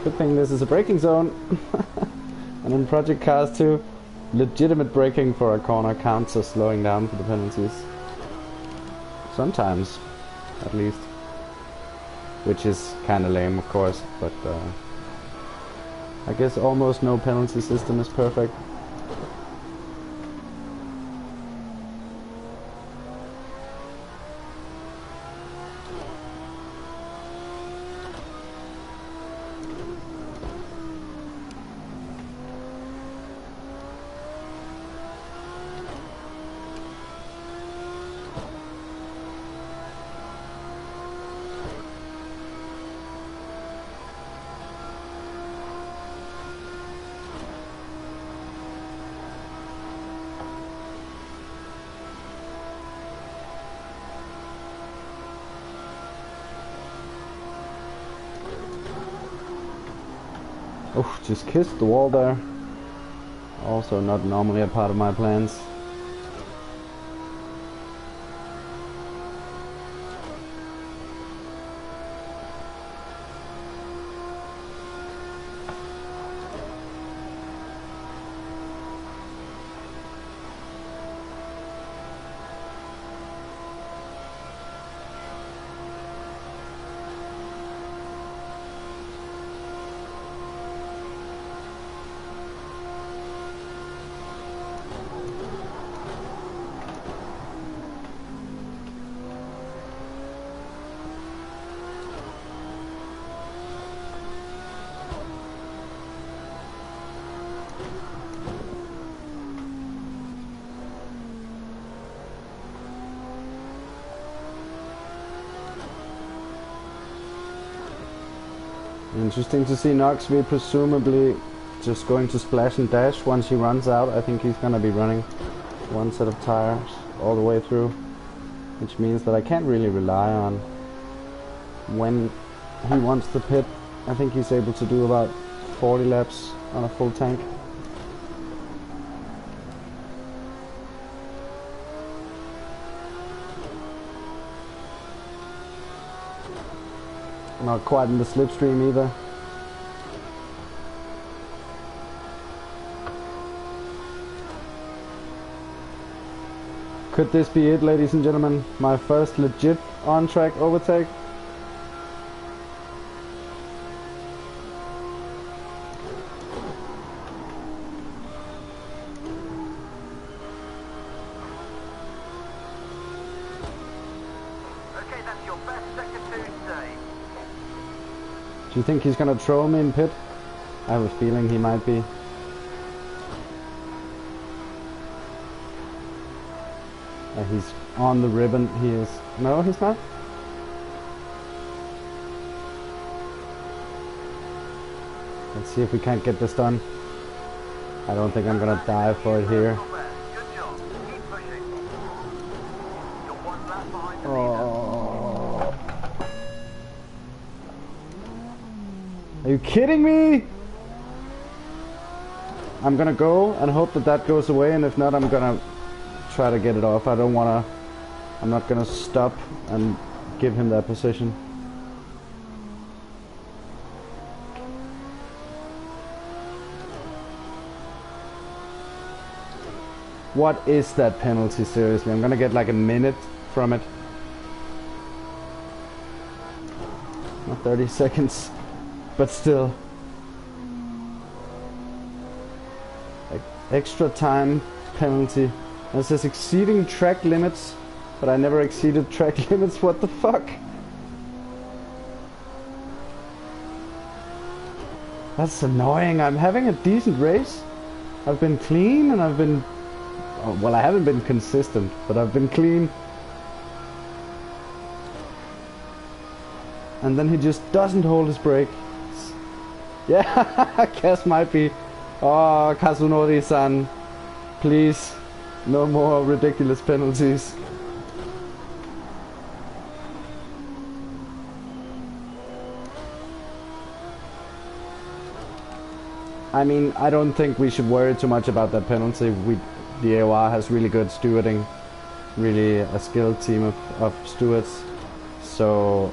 Good thing this is a braking zone. And in Project Cars 2, legitimate braking for a corner counts as slowing down for the penalties. Sometimes, at least. Which is kinda lame, of course, but I guess almost no penalty system is perfect. Oh, just kissed the wall there. Also not normally a part of my plans. Interesting to see Knoxville presumably just going to splash and dash once he runs out. I think he's gonna be running one set of tires all the way through, which means that I can't really rely on when he wants to pit. I think he's able to do about 40 laps on a full tank. Not quite in the slipstream either. Could this be it, ladies and gentlemen? My first legit on-track overtake? Okay, that's your best second two today. Do you think he's gonna troll me in pit? I have a feeling he might be. He's on the ribbon. He is. No, he's not. Let's see if we can't get this done. I don't think I'm gonna die for it here. Good job. Keep pushing. You're one lap behind the leader. Oh. Are you kidding me? I'm gonna go and hope that that goes away, and if not, I'm gonna try to get it off. I'm not gonna stop and give him that position. What is that penalty, seriously? I'm gonna get like a minute from it. Not 30 seconds, but still. Extra time penalty. It says exceeding track limits, but I never exceeded track limits. What the fuck? That's annoying. I'm having a decent race. I've been clean and I've been... Oh, well, I haven't been consistent, but I've been clean. And then he just doesn't hold his brake. Yeah, I guess might be. Oh, Kazunori-san, please. No more ridiculous penalties. I mean, I don't think we should worry too much about that penalty. The AOR has really good stewarding, really a skilled team of stewards. So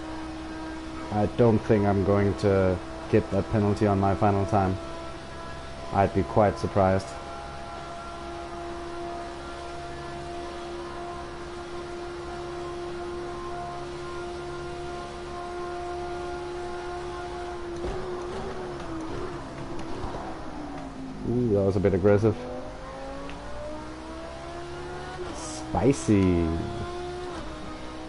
I don't think I'm going to get that penalty on my final time. I'd be quite surprised. Ooh, that was a bit aggressive. Spicy.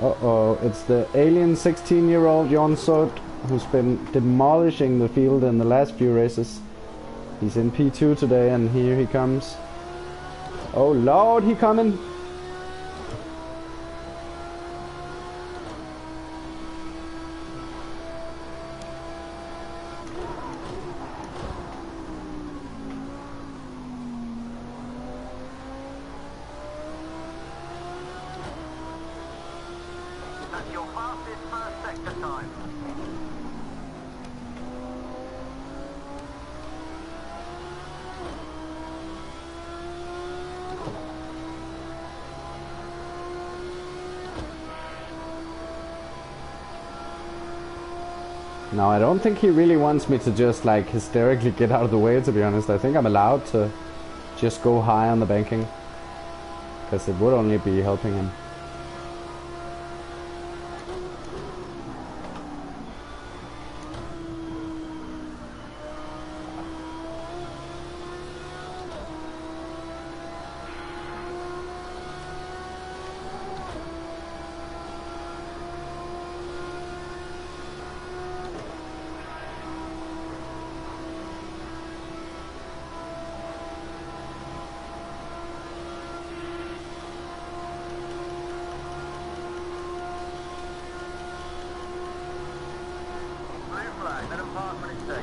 Uh-oh, it's the alien 16-year-old Jon Sot who's been demolishing the field in the last few races. He's in P2 today, and here he comes. Oh lord, he coming! That's your fastest first sector time. No, I don't think he really wants me to just like hysterically get out of the way, to be honest. I think I'm allowed to just go high on the banking, because it would only be helping him. Let him park when it's safe.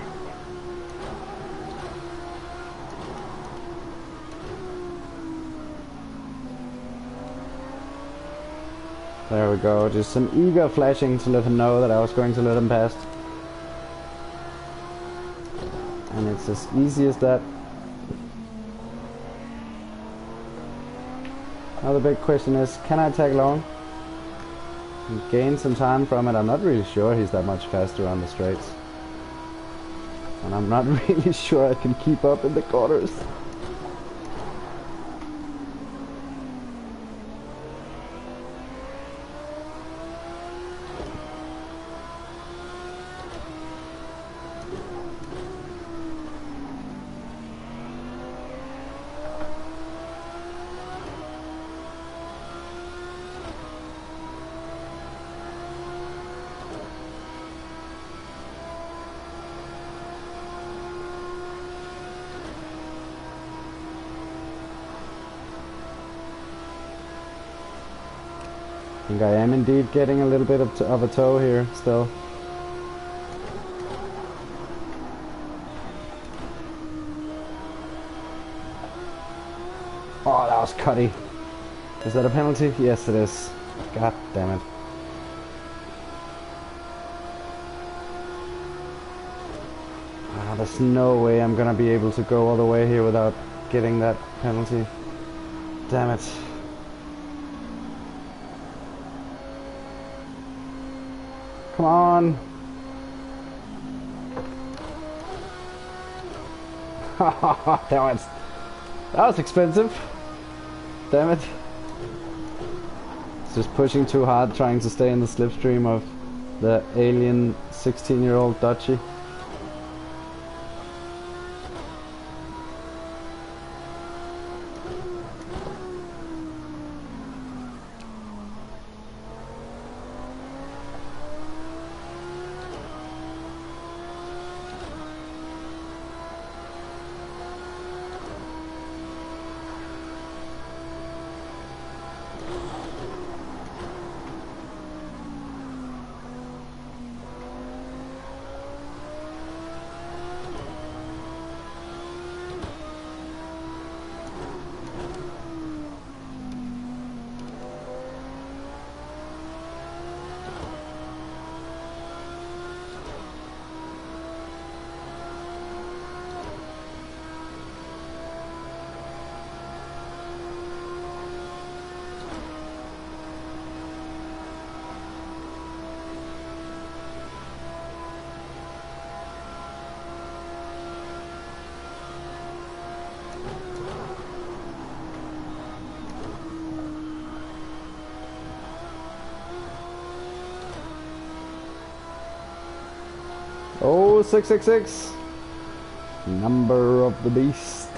There we go, just some eager flashing to let him know that I was going to let him past. And it's as easy as that. Now the big question is, can I tag along and gain some time from it? I'm not really sure he's that much faster on the straights. And I'm not really sure I can keep up in the corners. I think I am indeed getting a little bit of a toe here still. Oh, that was cutty. Is that a penalty? Yes, it is. God damn it. Ah, there's no way I'm gonna be able to go all the way here without getting that penalty. Damn it. Come on. Damn it. That was expensive. Damn it. It's just pushing too hard, trying to stay in the slipstream of the alien 16-year-old Dutchie. Oh, 666. Number of the beast.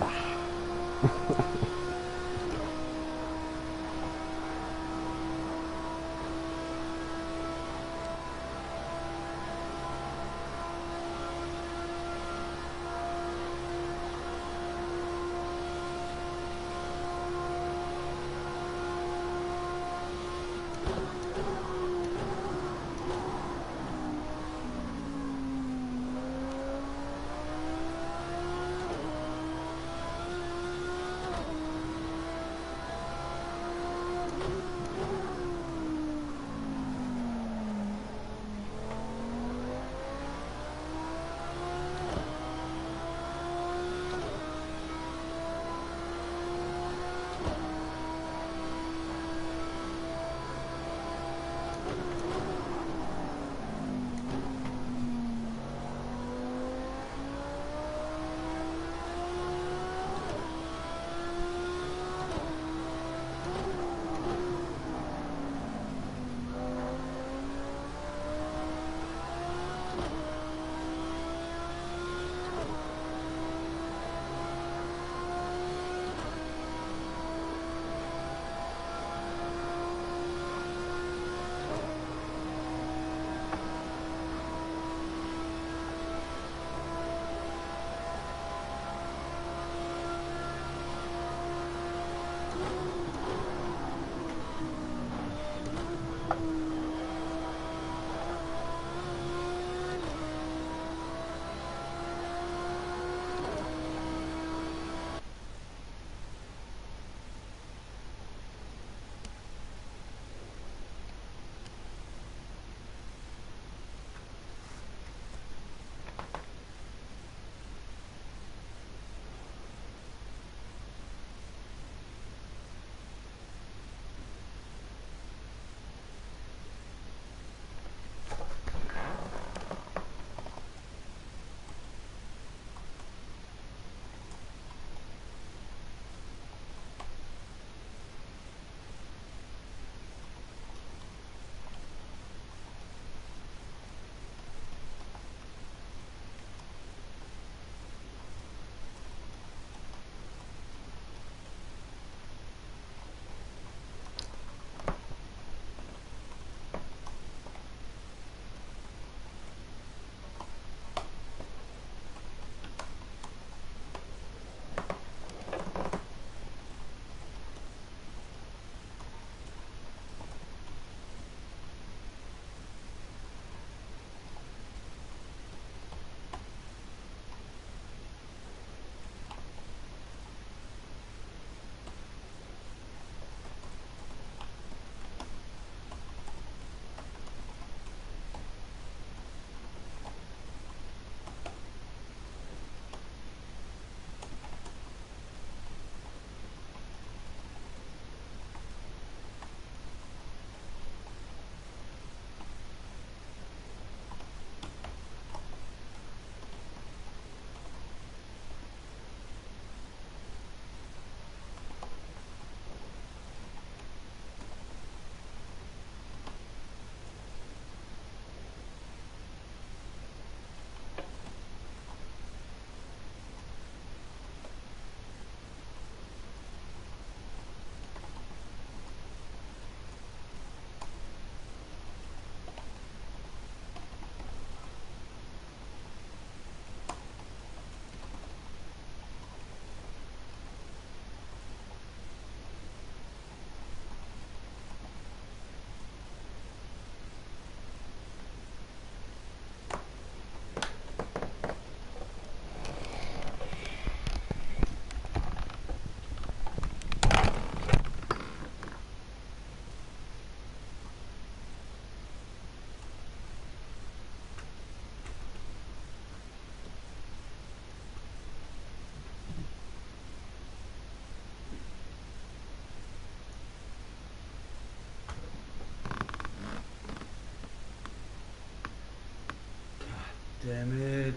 Damn it.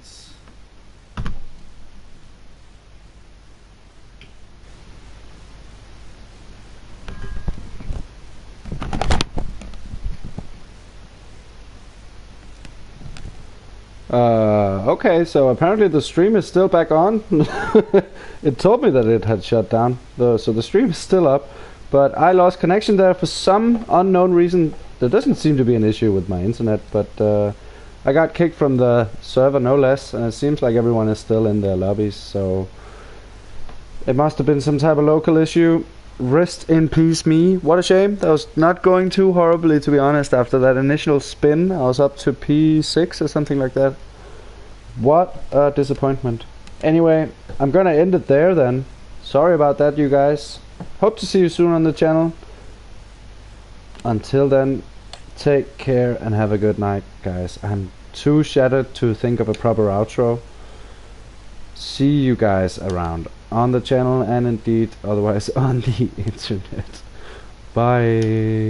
Okay, so apparently the stream is still back on. It told me that it had shut down, so the stream is still up, but I lost connection there for some unknown reason. There doesn't seem to be an issue with my internet, but I got kicked from the server no less, and it seems like everyone is still in their lobbies, so it must have been some type of local issue. Rest in peace me. What a shame. That was not going too horribly, to be honest. After that initial spin, I was up to P6 or something like that. What a disappointment. Anyway, I'm gonna end it there then. Sorry about that, you guys. Hope to see you soon on the channel. Until then, take care and have a good night, guys. I'm too shattered to think of a proper outro. See you guys around on the channel and indeed otherwise on the internet. Bye.